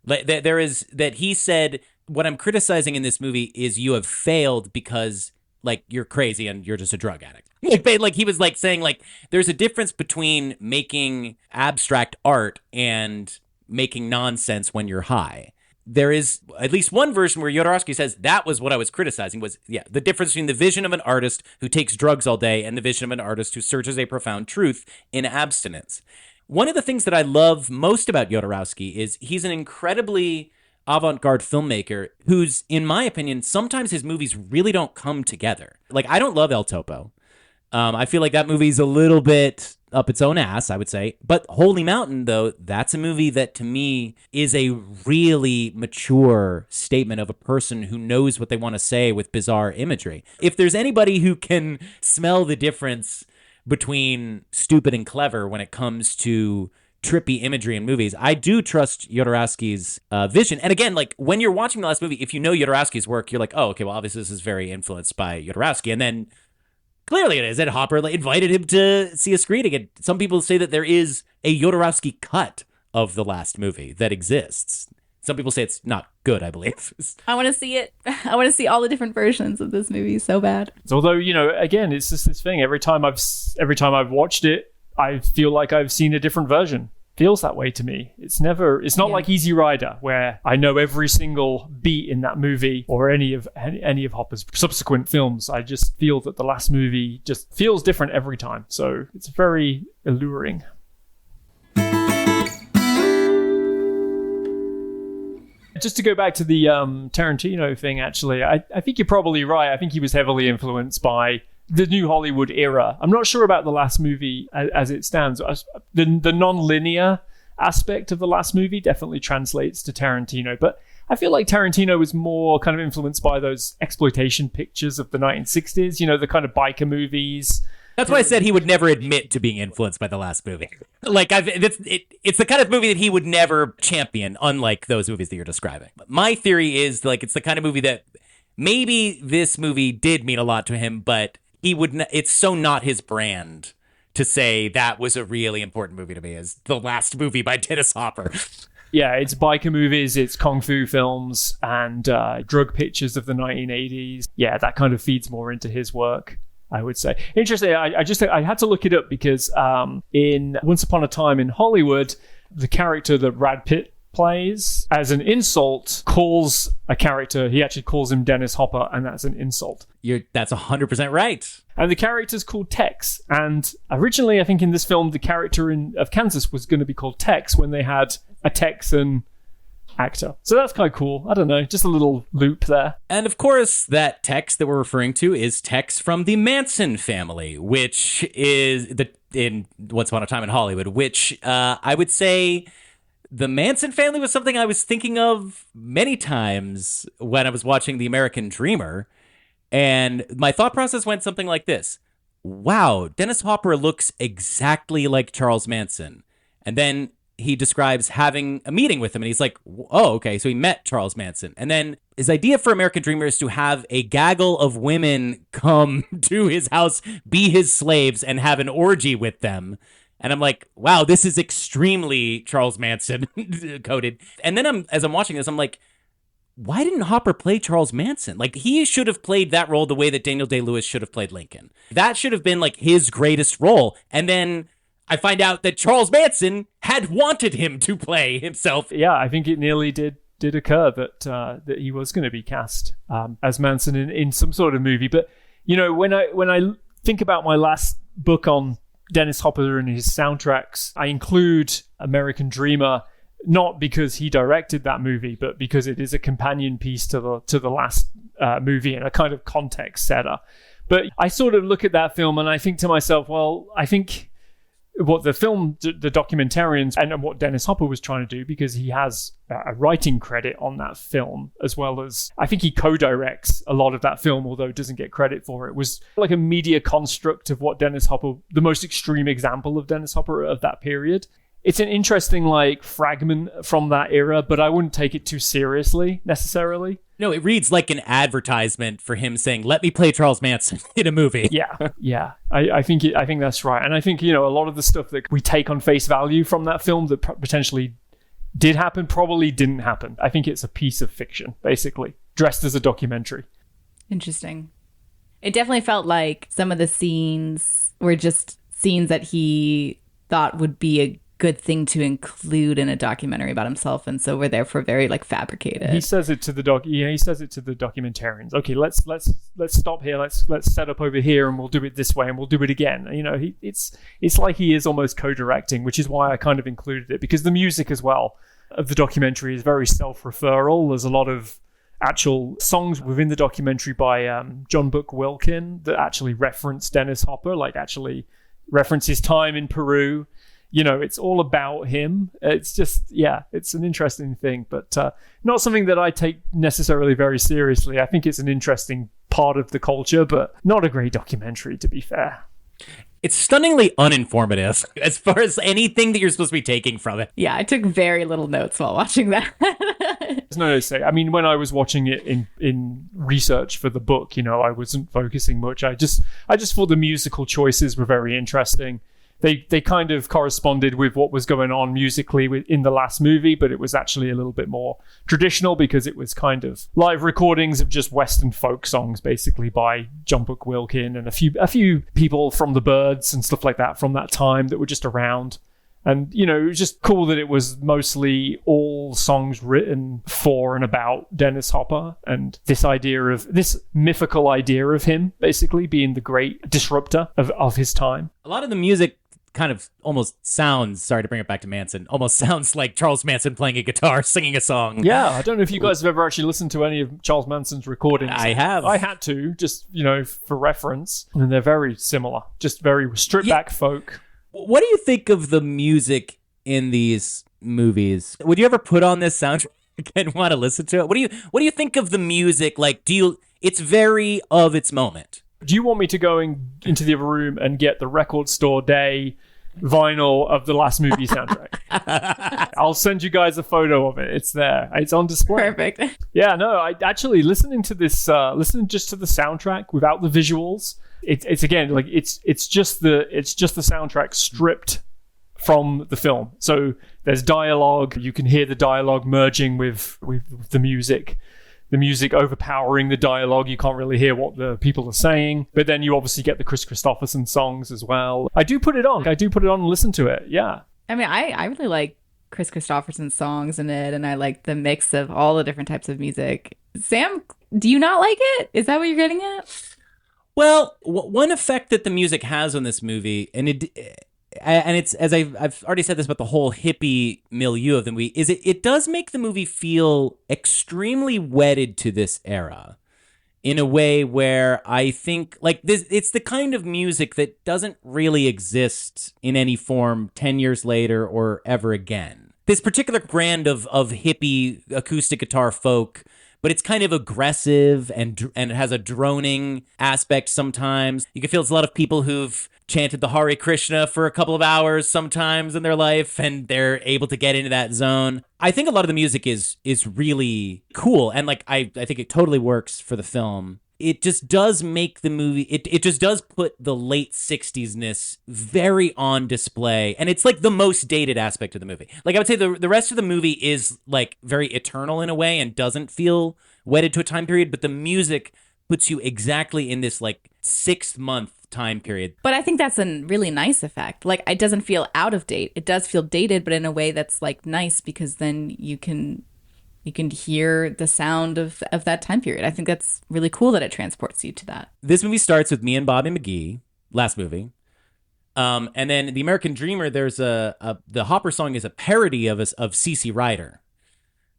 That he said, what I'm criticizing in this movie is you have failed because, like, you're crazy and you're just a drug addict. Like he was like saying, like, there's a difference between making abstract art and making nonsense when you're high. There is at least one version where Jodorowsky says that was what I was criticizing was, the difference between the vision of an artist who takes drugs all day and the vision of an artist who searches a profound truth in abstinence. One of the things that I love most about Jodorowsky is he's an incredibly avant-garde filmmaker who's, in my opinion, sometimes his movies really don't come together. Like, I don't love El Topo. I feel like that movie's a little bit up its own ass, I would say. But Holy Mountain, though, that's a movie that, to me, is a really mature statement of a person who knows what they want to say with bizarre imagery. If there's anybody who can smell the difference between stupid and clever when it comes to trippy imagery in movies, I do trust Jodorowsky's vision. And again, like, when you're watching the last movie, if you know Jodorowsky's work, you're like, oh, okay, well, obviously this is very influenced by Jodorowsky. And then clearly it is. Ed Hopper invited him to see a screening. And some people say that there is a Jodorowsky cut of the last movie that exists. Some people say it's not good, I believe. I want to see it. I want to see all the different versions of this movie so bad. Although, again, it's just this thing. Every time I've watched it, I feel like I've seen a different version. Feels that way to me. It's not like Easy Rider, where I know every single beat in that movie or any of Hopper's subsequent films. I just feel that the last movie just feels different every time. So it's very alluring. Just to go back to the Tarantino thing, actually, I think you're probably right. I think he was heavily influenced by the New Hollywood era. I'm not sure about the last movie as it stands. The non-linear aspect of the last movie definitely translates to Tarantino, but I feel like Tarantino was more kind of influenced by those exploitation pictures of the 1960s, the kind of biker movies. That's why I said he would never admit to being influenced by the last movie. Like, it's the kind of movie that he would never champion, unlike those movies that you're describing. But my theory is, like, it's the kind of movie that maybe this movie did mean a lot to him, but it's so not his brand to say that was a really important movie to me as the last movie by Dennis Hopper. Yeah, it's biker movies, it's kung fu films, and drug pictures of the 1980s. Yeah, that kind of feeds more into his work, I would say. Interesting, I had to look it up because in Once Upon a Time in Hollywood, the character that Brad Pitt plays, as an insult, calls a character, he actually calls him Dennis Hopper, and that's an insult. That's 100% right. And the character's called Tex. And originally, I think in this film, the character of Kansas was going to be called Tex when they had a Texan actor. So that's kind of cool. I don't know, just a little loop there. And of course, that Tex that we're referring to is Tex from the Manson family, which is in Once Upon a Time in Hollywood, which I would say the Manson family was something I was thinking of many times when I was watching The American Dreamer. And my thought process went something like this. Wow, Dennis Hopper looks exactly like Charles Manson. And then he describes having a meeting with him, and he's like, oh, okay, so he met Charles Manson. And then his idea for American Dreamer is to have a gaggle of women come to his house, be his slaves, and have an orgy with them. And I'm like, wow, this is extremely Charles Manson coded. And then as I'm watching this, I'm like, why didn't Hopper play Charles Manson? Like, he should have played that role the way that Daniel Day-Lewis should have played Lincoln. That should have been like his greatest role. And then I find out that Charles Manson had wanted him to play himself. Yeah, I think it nearly did occur that he was going to be cast as Manson in some sort of movie. But when I think about my last book on Dennis Hopper and his soundtracks, I include American Dreamer, not because he directed that movie, but because it is a companion piece to the last movie and a kind of context setter. But I sort of look at that film and I think to myself, well, I think what the film, the documentarians, and what Dennis Hopper was trying to do, because he has a writing credit on that film, as well as I think he co-directs a lot of that film, although doesn't get credit for it, was like a media construct of what Dennis Hopper, the most extreme example of Dennis Hopper of that period. It's an interesting like fragment from that era, but I wouldn't take it too seriously necessarily. No, it reads like an advertisement for him saying, "Let me play Charles Manson in a movie." Yeah. I think that's right, and I think a lot of the stuff that we take on face value from that film that potentially did happen probably didn't happen. I think it's a piece of fiction, basically dressed as a documentary. Interesting. It definitely felt like some of the scenes were just scenes that he thought would be a good thing to include in a documentary about himself, and so were therefore very like fabricated. He says it to the documentarians. Okay, let's stop here. Let's set up over here, and we'll do it this way, and we'll do it again. It's like he is almost co-directing, which is why I kind of included it, because the music as well of the documentary is very self-referral. There's a lot of actual songs within the documentary by John Buck Wilkin that actually reference Dennis Hopper, like actually reference his time in Peru. It's all about him. It's just, it's an interesting thing, but not something that I take necessarily very seriously. I think it's an interesting part of the culture, but not a great documentary, to be fair. It's stunningly uninformative as far as anything that you're supposed to be taking from it. Yeah, I took very little notes while watching that. There's no to say. I mean, when I was watching it in research for the book, I wasn't focusing much. I just thought the musical choices were very interesting. They kind of corresponded with what was going on musically in the last movie, but it was actually a little bit more traditional because it was kind of live recordings of just Western folk songs, basically by John Buck Wilkin and a few people from the Byrds and stuff like that from that time that were just around. And, it was just cool that it was mostly all songs written for and about Dennis Hopper and this mythical idea of him basically being the great disruptor of his time. A lot of the music kind of almost sounds, sorry to bring it back to Manson, almost sounds like Charles Manson playing a guitar, singing a song. Yeah, I don't know if you guys have ever actually listened to any of Charles Manson's recordings. I have. I had to, just, for reference. And they're very similar, just very stripped back folk. What do you think of the music in these movies? Would you ever put on this soundtrack and want to listen to it? What do you think of the music? Like, it's very of its moment. Do you want me to go into the other room and get the record store day vinyl of the last movie soundtrack? I'll send you guys a photo of it. It's there. It's on display. Perfect. Yeah, no, I actually listening to this, listening just to the soundtrack without the visuals. It's again like it's just the soundtrack stripped from the film. So there's dialogue. You can hear the dialogue merging with the music. The music overpowering the dialogue. You can't really hear what the people are saying. But then you obviously get the Chris Christopherson songs as well. I do put it on and listen to it. Yeah. I mean, I really like Chris Christopherson's songs in it, and I like the mix of all the different types of music. Sam, do you not like it? Is that what you're getting at? Well, one effect that the music has on this movie, and it's, as I've already said this about the whole hippie milieu of the movie, is it does make the movie feel extremely wedded to this era in a way where I think like this, it's the kind of music that doesn't really exist in any form 10 years later or ever again. This particular brand of hippie acoustic guitar folk, but it's kind of aggressive and it has a droning aspect sometimes. You can feel it's a lot of people who've chanted the Hare Krishna for a couple of hours sometimes in their life, and they're able to get into that zone. I think a lot of the music is really cool, and like I think it totally works for the film. It just does make the movie, it just does put the late 60s-ness very on display. And it's like the most dated aspect of the movie. Like I would say the rest of the movie is like very eternal in a way and doesn't feel wedded to a time period. But the music puts you exactly in this like 6-month time period. But I think that's a really nice effect. Like it doesn't feel out of date. It does feel dated, but in a way that's like nice because then you can hear the sound of that time period. I think that's really cool that it transports you to that. This movie starts with Me and Bobby McGee, last movie. And then The American Dreamer, there's the Hopper song is a parody of CC Rider.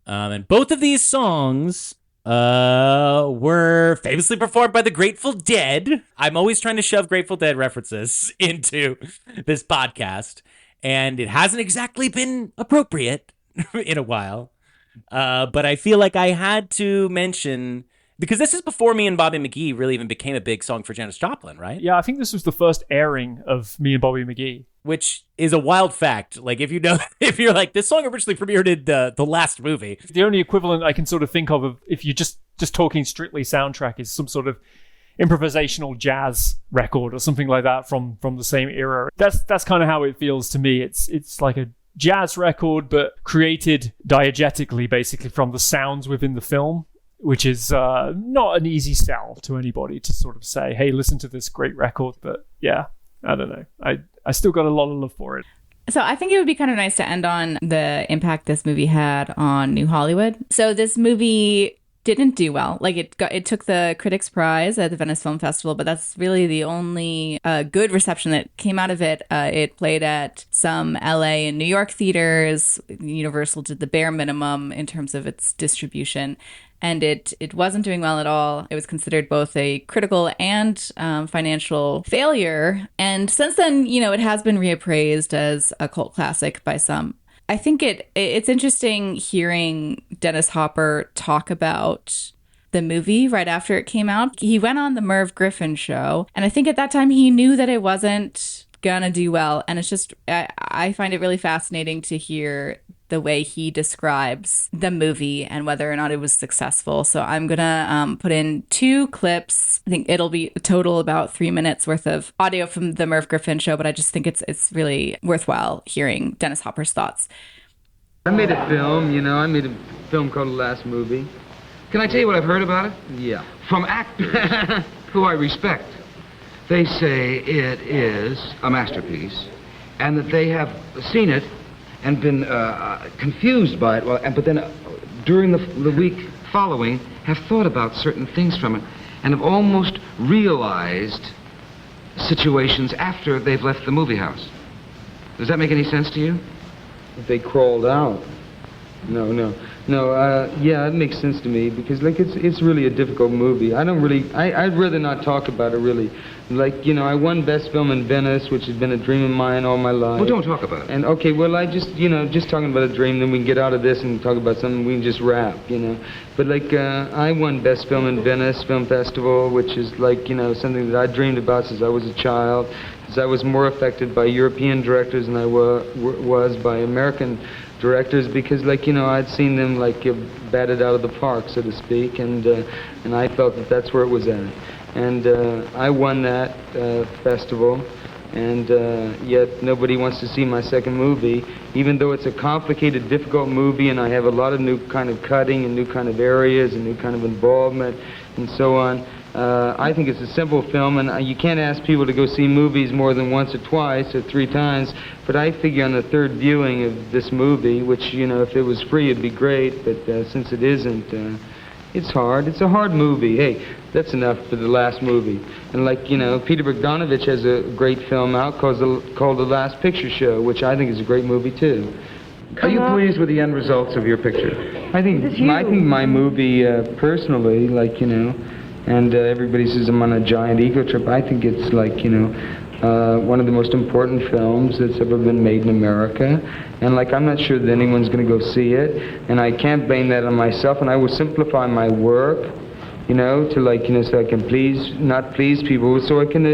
And both of these songs were famously performed by the Grateful Dead. I'm always trying to shove Grateful Dead references into this podcast, and it hasn't exactly been appropriate in a while. But I feel like I had to mention, because this is before Me and Bobby McGee really even became a big song for Janis Joplin, right? Yeah, I think this was the first airing of Me and Bobby McGee. Which is a wild fact. Like, if you're like, this song originally premiered in the last movie. The only equivalent I can sort of think of if you're just talking strictly soundtrack is some sort of improvisational jazz record or something like that from the same era. That's kind of how it feels to me. It's like a jazz record, but created diegetically, basically, from the sounds within the film, which is not an easy sell to anybody to sort of say, hey, listen to this great record. But yeah, I don't know. I still got a lot of love for it. So I think it would be kind of nice to end on the impact this movie had on New Hollywood. So this movie didn't do well. Like, it took the Critics' Prize at the Venice Film Festival, but that's really the only good reception that came out of it. It played at some LA and New York theaters. Universal did the bare minimum in terms of its distribution. And it wasn't doing well at all. It was considered both a critical and financial failure. And since then, it has been reappraised as a cult classic by some. I think it's interesting hearing Dennis Hopper talk about the movie right after it came out. He went on the Merv Griffin show, and I think at that time he knew that it wasn't gonna do well. And it's just, I find it really fascinating to hear the way he describes the movie and whether or not it was successful. So I'm gonna put in 2 clips. I think it'll be a total about 3 minutes worth of audio from the Merv Griffin show, but I just think it's really worthwhile hearing Dennis Hopper's thoughts. I made a film, I made a film called The Last Movie. Can I tell you what I've heard about it? Yeah. From actors who I respect. They say it is a masterpiece and that they have seen it and been confused by it, but then during the week following have thought about certain things from it and have almost realized situations after they've left the movie house. Does that make any sense to you? They crawled out. No, yeah, it makes sense to me because, it's really a difficult movie. I'd rather not talk about it, really. I won Best Film in Venice, which has been a dream of mine all my life. Well, don't talk about it. And, okay, well, I just, just talking about a dream, then we can get out of this and talk about something, we can just wrap, But, I won Best Film in Venice Film Festival, which is, something that I dreamed about since I was a child, because I was more affected by European directors than I was by American directors, because I'd seen them batted out of the park, so to speak, and I felt that that's where it was at, and I won that festival, and yet nobody wants to see my second movie, even though it's a complicated, difficult movie, and I have a lot of new kind of cutting and new kind of areas and new kind of involvement and so on. I think it's a simple film, and you can't ask people to go see movies more than once or twice or 3 times, but I figure on the 3rd viewing of this movie, which, if it was free, it'd be great, but since it isn't, it's hard. It's a hard movie. Hey, that's enough for The Last Movie. And Peter Bogdanovich has a great film out called The Last Picture Show, which I think is a great movie, too. Are you pleased with the end results of your picture? I think my movie, personally, and everybody says I'm on a giant ego trip. I think it's one of the most important films that's ever been made in America. And I'm not sure that anyone's going to go see it. And I can't blame that on myself. And I will simplify my work, to so I can not please people, so I can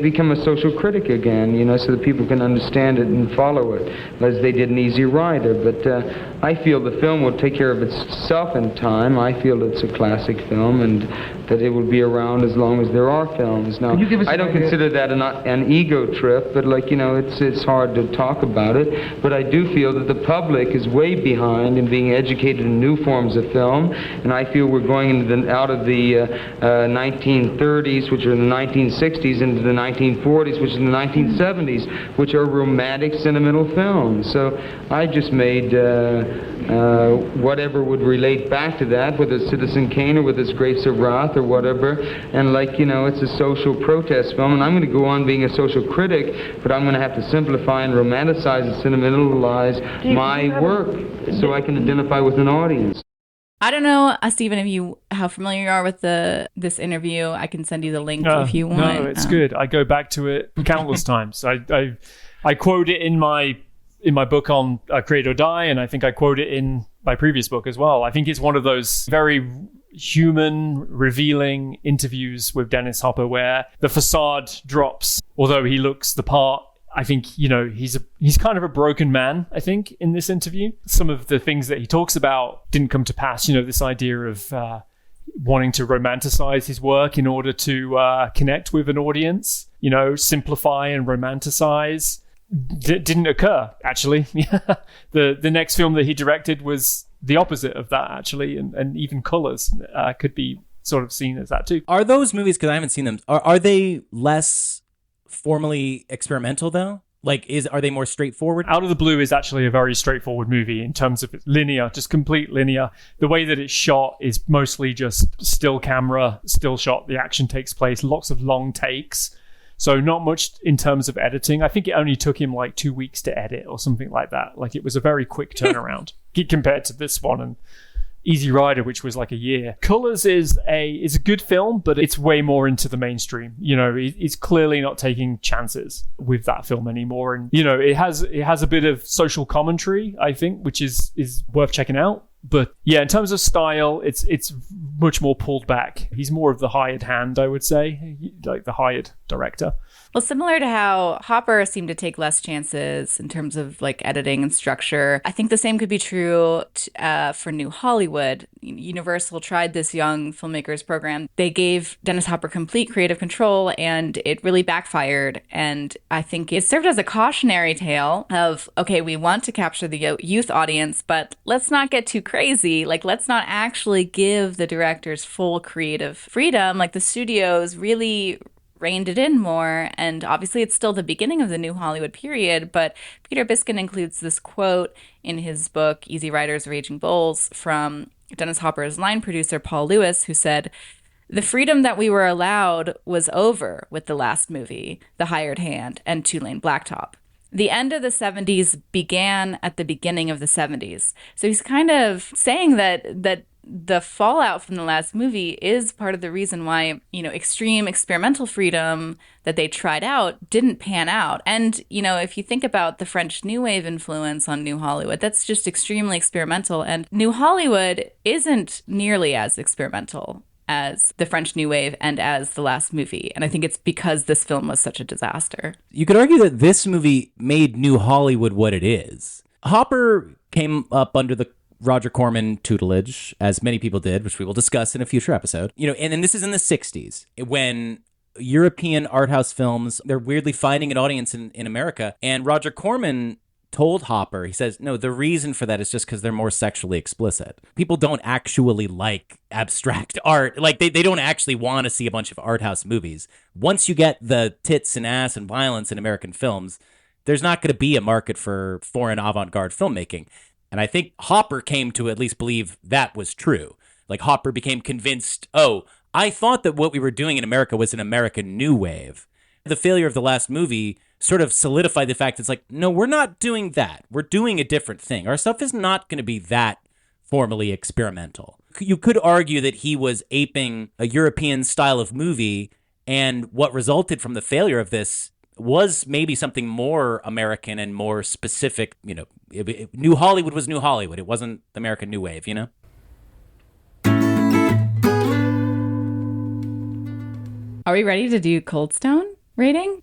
become a social critic again, so that people can understand it and follow it, as they did in Easy Rider. But I feel the film will take care of itself in time. I feel it's a classic film, and that it will be around as long as there are films. Now, I don't consider that an ego trip, but it's hard to talk about it. But I do feel that the public is way behind in being educated in new forms of film, and I feel we're going out of the 1930s, which are in the 1960s, into the 1940s, which is in the 1970s, which are romantic, sentimental films. So I just made whatever would relate back to that, whether it's Citizen Kane or whether it's Grapes of Wrath or whatever, and it's a social protest film, and I'm going to go on being a social critic, but I'm going to have to simplify and romanticize and sentimentalize my work so I can identify with an audience. I don't know, Stephen, how familiar you are with this interview. I can send you the link if you want. No, it's good. I go back to it countless times. I quote it in my book on Create or Die, and I think I quote it in my previous book as well. I think it's one of those very human, revealing interviews with Dennis Hopper where the facade drops. Although he looks the part, I think, he's kind of a broken man, I think, in this interview. Some of the things that he talks about didn't come to pass. This idea of wanting to romanticize his work in order to connect with an audience, simplify and romanticize. Didn't occur, actually. The next film that he directed was the opposite of that, actually, and even Colors could be sort of seen as that too. Are those movies, because I haven't seen them, are they less formally experimental though? Are they more straightforward? Out of the Blue is actually a very straightforward movie in terms of linear, just complete linear. The way that it's shot is mostly just still camera, still shot. The action takes place, lots of long takes. So not much in terms of editing. I think it only took him 2 weeks to edit or something like that. It was a very quick turnaround compared to this one and Easy Rider, which was a year. Colors is a good film, but it's way more into the mainstream. It's clearly not taking chances with that film anymore. And, it has a bit of social commentary, I think, which is worth checking out. But yeah, in terms of style, it's much more pulled back. He's more of the hired hand, I would say, the hired director. Well, similar to how Hopper seemed to take less chances in terms of editing and structure, I think the same could be true for New Hollywood. Universal tried this young filmmakers program. They gave Dennis Hopper complete creative control, and it really backfired. And I think it served as a cautionary tale of, okay, we want to capture the youth audience, but let's not get too crazy. Let's not actually give the directors full creative freedom. The studios really reined it in more. And obviously it's still the beginning of the New Hollywood period, but Peter Biskin includes this quote in his book, Easy Riders, Raging Bulls, from Dennis Hopper's line producer, Paul Lewis, who said, "The freedom that we were allowed was over with the last movie, The Hired Hand and Two Lane Blacktop. The end of the 70s began at the beginning of the 70s. So he's kind of saying that the fallout from the last movie is part of the reason why, extreme experimental freedom that they tried out didn't pan out. And, if you think about the French New Wave influence on New Hollywood, that's just extremely experimental. And New Hollywood isn't nearly as experimental as the French New Wave and as the last movie. And I think it's because this film was such a disaster. You could argue that this movie made New Hollywood what it is. Hopper came up under the Roger Corman tutelage, as many people did, which we will discuss in a future episode. And then this is in the 60s, when European art house films, they're weirdly finding an audience in America. And Roger Corman told Hopper, he says, no, the reason for that is just because they're more sexually explicit. People don't actually like abstract art. They don't actually want to see a bunch of art house movies. Once you get the tits and ass and violence in American films, there's not going to be a market for foreign avant-garde filmmaking. And I think Hopper came to at least believe that was true. Hopper became convinced, I thought that what we were doing in America was an American New Wave. The failure of the last movie sort of solidified the fact it's no, we're not doing that. We're doing a different thing. Our stuff is not going to be that formally experimental. You could argue that he was aping a European style of movie, and what resulted from the failure of this was maybe something more American and more specific. New Hollywood was New Hollywood. It wasn't the American New Wave, Are we ready to do Cold Stone rating?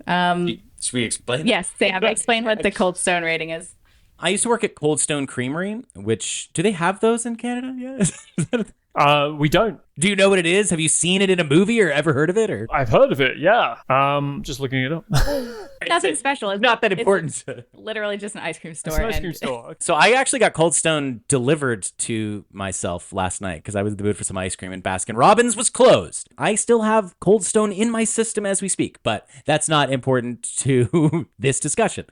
Should we explain? Yes, Sam, explain what the Cold Stone rating is. I used to work at Cold Stone Creamery, which, do they have those in Canada? Yeah. We don't. Do you know what it is? Have you seen it in a movie or ever heard of it? Or I've heard of it, yeah. Just looking it up. Nothing special. It's not that important. It's literally just an ice cream store. It's an ice cream store. So I actually got Cold Stone delivered to myself last night because I was in the mood for some ice cream and Baskin Robbins was closed. I still have Cold Stone in my system as we speak, but that's not important to this discussion.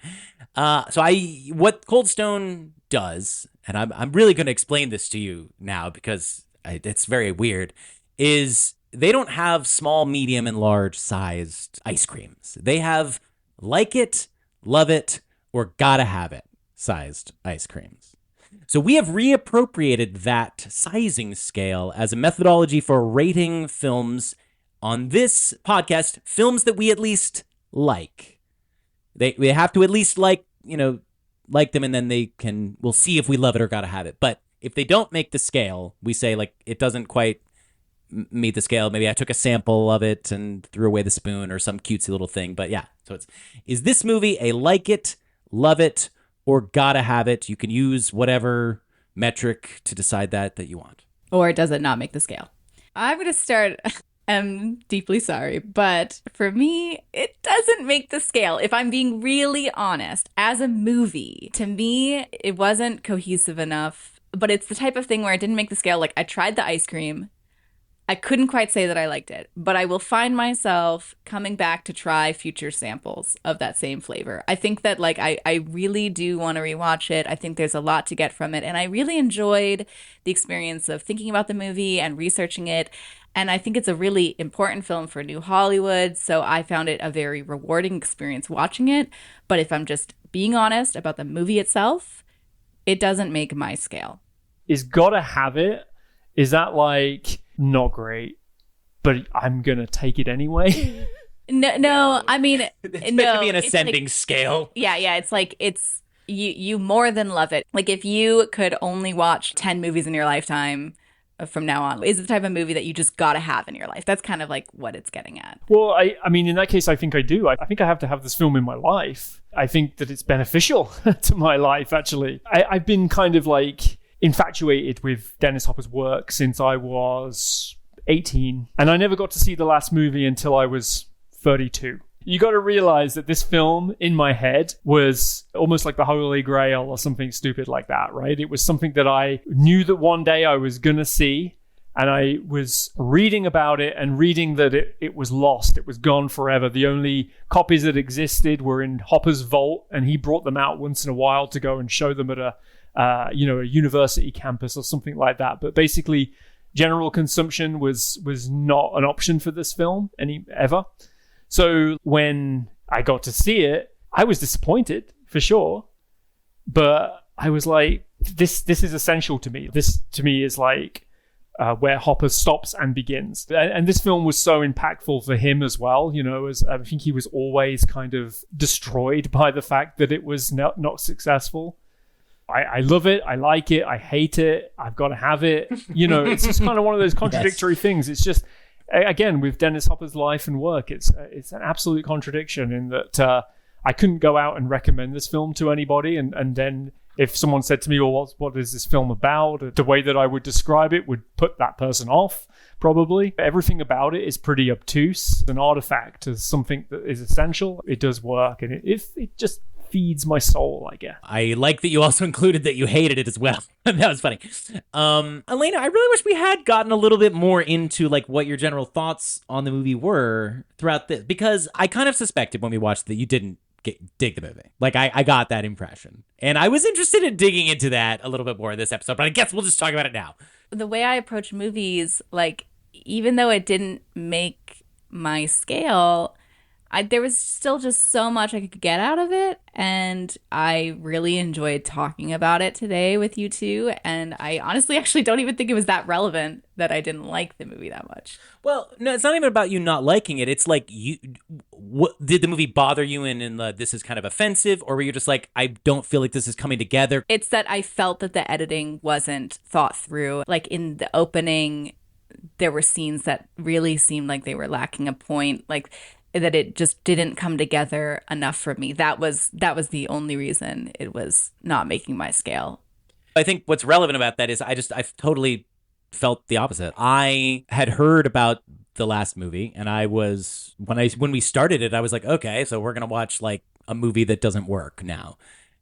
What Cold Stone does, and I'm really going to explain this to you now because it's very weird, is they don't have small, medium, and large sized ice creams. They have like it, love it, or gotta have it sized ice creams. So we have reappropriated that sizing scale as a methodology for rating films on this podcast, films that we at least like. They have to at least like them, and then we'll see if we love it or gotta have it. But if they don't make the scale, we say like it doesn't quite meet the scale. Maybe I took a sample of it and threw away the spoon or some cutesy little thing. But yeah, so is this movie a like it, love it, or gotta have it? You can use whatever metric to decide that you want. Or does it not make the scale? I'm going to start. I'm deeply sorry, but for me, it doesn't make the scale. If I'm being really honest, as a movie, to me, it wasn't cohesive enough, but it's the type of thing where it didn't make the scale. Like, I tried the ice cream. I couldn't quite say that I liked it, but I will find myself coming back to try future samples of that same flavor. I think that I really do want to rewatch it. I think there's a lot to get from it. And I really enjoyed the experience of thinking about the movie and researching it. And I think it's a really important film for New Hollywood. So I found it a very rewarding experience watching it. But if I'm just being honest about the movie itself, it doesn't make my scale. Is gotta have it? Is that like not great, but I'm gonna take it anyway? No. I mean, it's meant to be an ascending scale. Yeah. It's like you more than love it. Like if you could only watch 10 movies in your lifetime from now on, is it the type of movie that you just gotta have in your life? That's kind of like what it's getting at. Well, I mean, in that case, I think I do. I think I have to have this film in my life. I think that it's beneficial to my life, actually. I've been kind of like infatuated with Dennis Hopper's work since I was 18, and I never got to see the last movie until I was 32. You got to realize that this film in my head was almost like the Holy Grail or something stupid like that, right? It was something that I knew that one day I was gonna see, and I was reading about it and reading that it was lost. It was gone forever. The only copies that existed were in Hopper's vault, and he brought them out once in a while to go and show them at a university campus or something like that. But basically, general consumption was not an option for this film ever. So when I got to see it, I was disappointed for sure. But I was like, this is essential to me. This to me is like where Hopper stops and begins. And this film was so impactful for him as well. As I think he was always kind of destroyed by the fact that it was not successful. I love it. I like it. I hate it. I've got to have it. It's just kind of one of those contradictory things. It's just, again, with Dennis Hopper's life and work, it's an absolute contradiction in that I couldn't go out and recommend this film to anybody. And then if someone said to me, well, what is this film about? The way that I would describe it would put that person off, probably. Everything about it is pretty obtuse. An artifact is something that is essential. It does work, and it just feeds my soul, I guess. I like that you also included that you hated it as well. That was funny. Elena, I really wish we had gotten a little bit more into like what your general thoughts on the movie were throughout this, because I kind of suspected when we watched that you didn't dig the movie. Like I got that impression, and I was interested in digging into that a little bit more in this episode, but I guess we'll just talk about it now. The way I approach movies, like even though it didn't make my scale, there was still just so much I could get out of it, and I really enjoyed talking about it today with you two, and I honestly actually don't even think it was that relevant that I didn't like the movie that much. Well, no, it's not even about you not liking it. It's like, did the movie bother you in this is kind of offensive, or were you just like, I don't feel like this is coming together? It's that I felt that the editing wasn't thought through. Like in the opening, there were scenes that really seemed like they were lacking a point, like that it just didn't come together enough for me. That was the only reason it was not making my scale. I think what's relevant about that is I've totally felt the opposite. I had heard about the last movie, and I was when we started it, I was like, okay, so we're gonna watch like a movie that doesn't work now.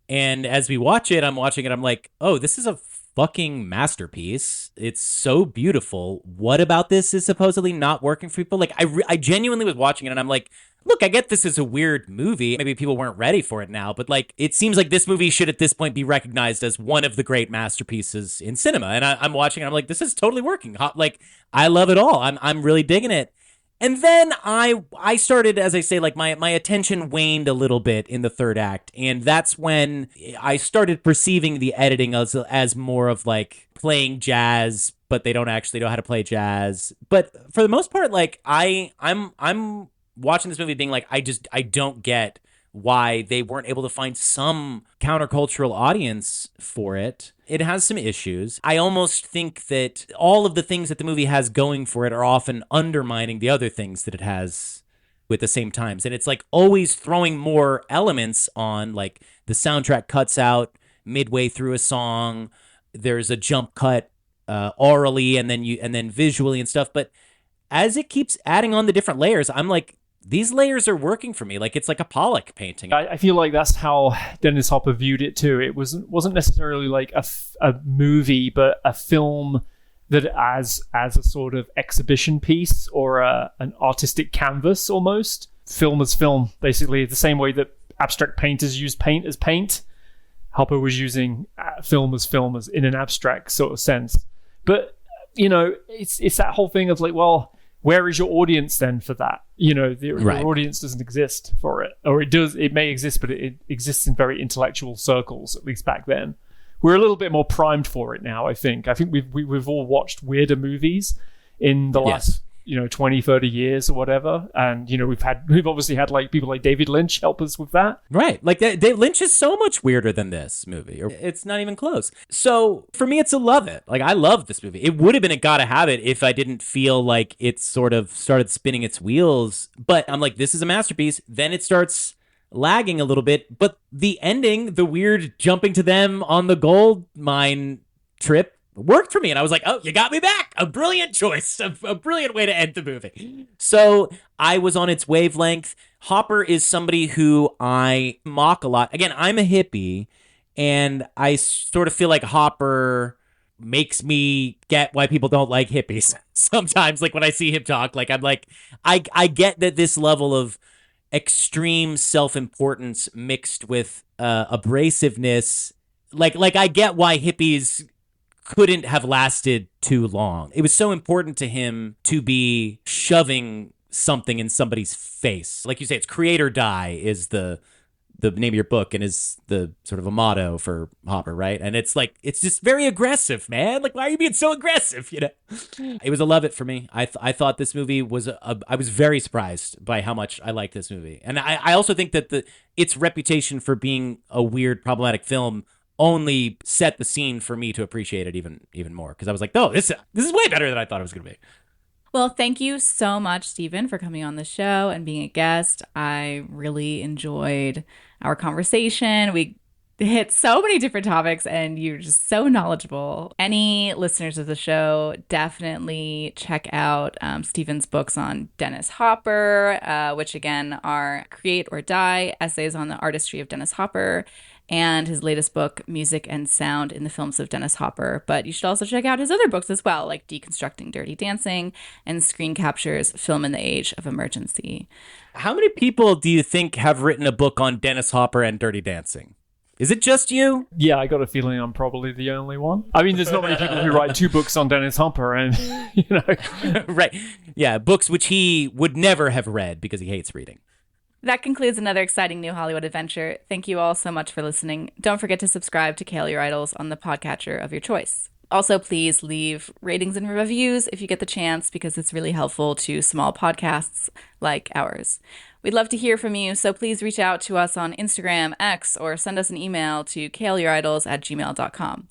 And as we watch it, I'm watching it, I'm like, oh, this is a fucking masterpiece. It's so beautiful. What about this is supposedly not working for people? Like I genuinely was watching it and I'm like, look, I get this is a weird movie. Maybe people weren't ready for it now, but like it seems like this movie should at this point be recognized as one of the great masterpieces in cinema. And I'm watching and I'm like, this is totally working. Like I love it all. I'm really digging it. And then I started, as I say, like my attention waned a little bit in the third act. And that's when I started perceiving the editing as more of like playing jazz, but they don't actually know how to play jazz. But for the most part, like I'm watching this movie being like, I don't get why they weren't able to find some countercultural audience for it. It has some issues. I almost think that all of the things that the movie has going for it are often undermining the other things that it has with the same times. And it's like always throwing more elements on, like the soundtrack cuts out midway through a song. There's a jump cut orally and then visually and stuff. But as it keeps adding on the different layers, I'm like, these layers are working for me. Like it's like a Pollock painting. I feel like that's how Dennis Hopper viewed it too. It wasn't necessarily like a movie, but a film that as a sort of exhibition piece or an artistic canvas almost. Film as film, basically, the same way that abstract painters use paint as paint. Hopper was using film as in an abstract sort of sense. But, you know, it's that whole thing of like, well, where is your audience then for that? You know, the audience doesn't exist for it. Or it may exist, but it exists in very intellectual circles, at least back then. We're a little bit more primed for it now, I think. I think we've all watched weirder movies in the last 20, 30 years or whatever. And, you know, we've obviously had like people like David Lynch help us with that. Right. Like Lynch is so much weirder than this movie. It's not even close. So for me, it's a love it. Like I love this movie. It would have been a gotta have it if I didn't feel like it sort of started spinning its wheels. But I'm like, this is a masterpiece. Then it starts lagging a little bit. But the ending, the weird jumping to them on the gold mine trip, worked for me, and I was like, oh, you got me back. A brilliant choice, a brilliant way to end the movie. So I was on its wavelength. Hopper is somebody who I mock a lot. Again, I'm a hippie, and I sort of feel like Hopper makes me get why people don't like hippies. Sometimes, like when I see him talk, like I'm like, I get that this level of extreme self-importance mixed with abrasiveness, like I get why hippies couldn't have lasted too long. It was so important to him to be shoving something in somebody's face. Like you say, it's create or die is the name of your book and is the sort of a motto for Hopper, right? And it's like, it's just very aggressive, man. Like, why are you being so aggressive, you know? It was a love it for me. I thought this movie was, I was very surprised by how much I liked this movie. And I also think that its reputation for being a weird, problematic film only set the scene for me to appreciate it even more. Because I was like, oh, this is way better than I thought it was going to be. Well, thank you so much, Stephen, for coming on the show and being a guest. I really enjoyed our conversation. We hit so many different topics and you're just so knowledgeable. Any listeners of the show, definitely check out Stephen's books on Dennis Hopper, which again are Create or Die, Essays on the Artistry of Dennis Hopper, and his latest book, Music and Sound in the Films of Dennis Hopper. But you should also check out his other books as well, like Deconstructing Dirty Dancing and Screen Captures, Film in the Age of Emergency. How many people do you think have written a book on Dennis Hopper and Dirty Dancing? Is it just you? Yeah, I got a feeling I'm probably the only one. I mean, there's not many people who write 2 books on Dennis Hopper and, you know. Right. Yeah, books which he would never have read because he hates reading. That concludes another exciting new Hollywood adventure. Thank you all so much for listening. Don't forget to subscribe to Kale Your Idols on the podcatcher of your choice. Also, please leave ratings and reviews if you get the chance, because it's really helpful to small podcasts like ours. We'd love to hear from you, so please reach out to us on Instagram, X, or send us an email to kaleyouridols@gmail.com.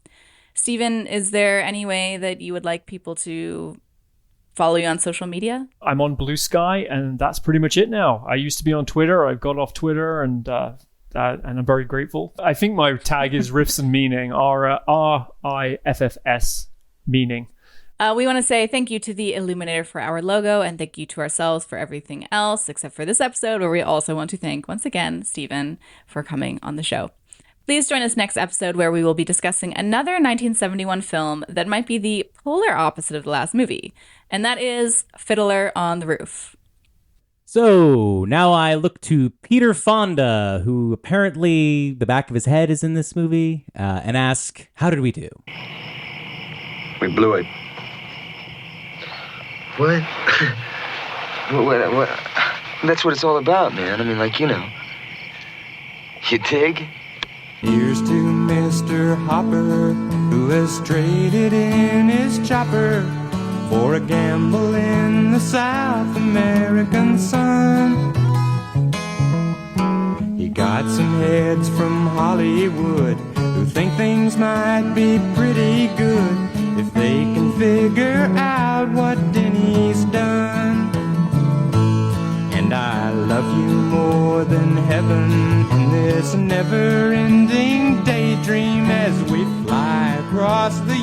Stephen, is there any way that you would like people to follow you on social media? I'm on Blue Sky, and that's pretty much it now. I used to be on Twitter. I've got off Twitter, and I'm very grateful. I think my tag is Riffs and Meaning, RIFFS Meaning. We want to say thank you to the Illuminator for our logo, and thank you to ourselves for everything else, except for this episode, where we also want to thank, once again, Stephen for coming on the show. Please join us next episode, where we will be discussing another 1971 film that might be the polar opposite of the last movie, and that is Fiddler on the Roof. So now I look to Peter Fonda, who apparently the back of his head is in this movie, and ask, how did we do? We blew it. What? What? That's what it's all about, man. I mean, like, you know. You dig? Here's to Mr. Hopper, who has traded in his chopper for a gamble in the South American sun. He got some heads from Hollywood who think things might be pretty good if they can figure out what Denny's done. And I love you more than heaven in this never-ending daydream as we fly across the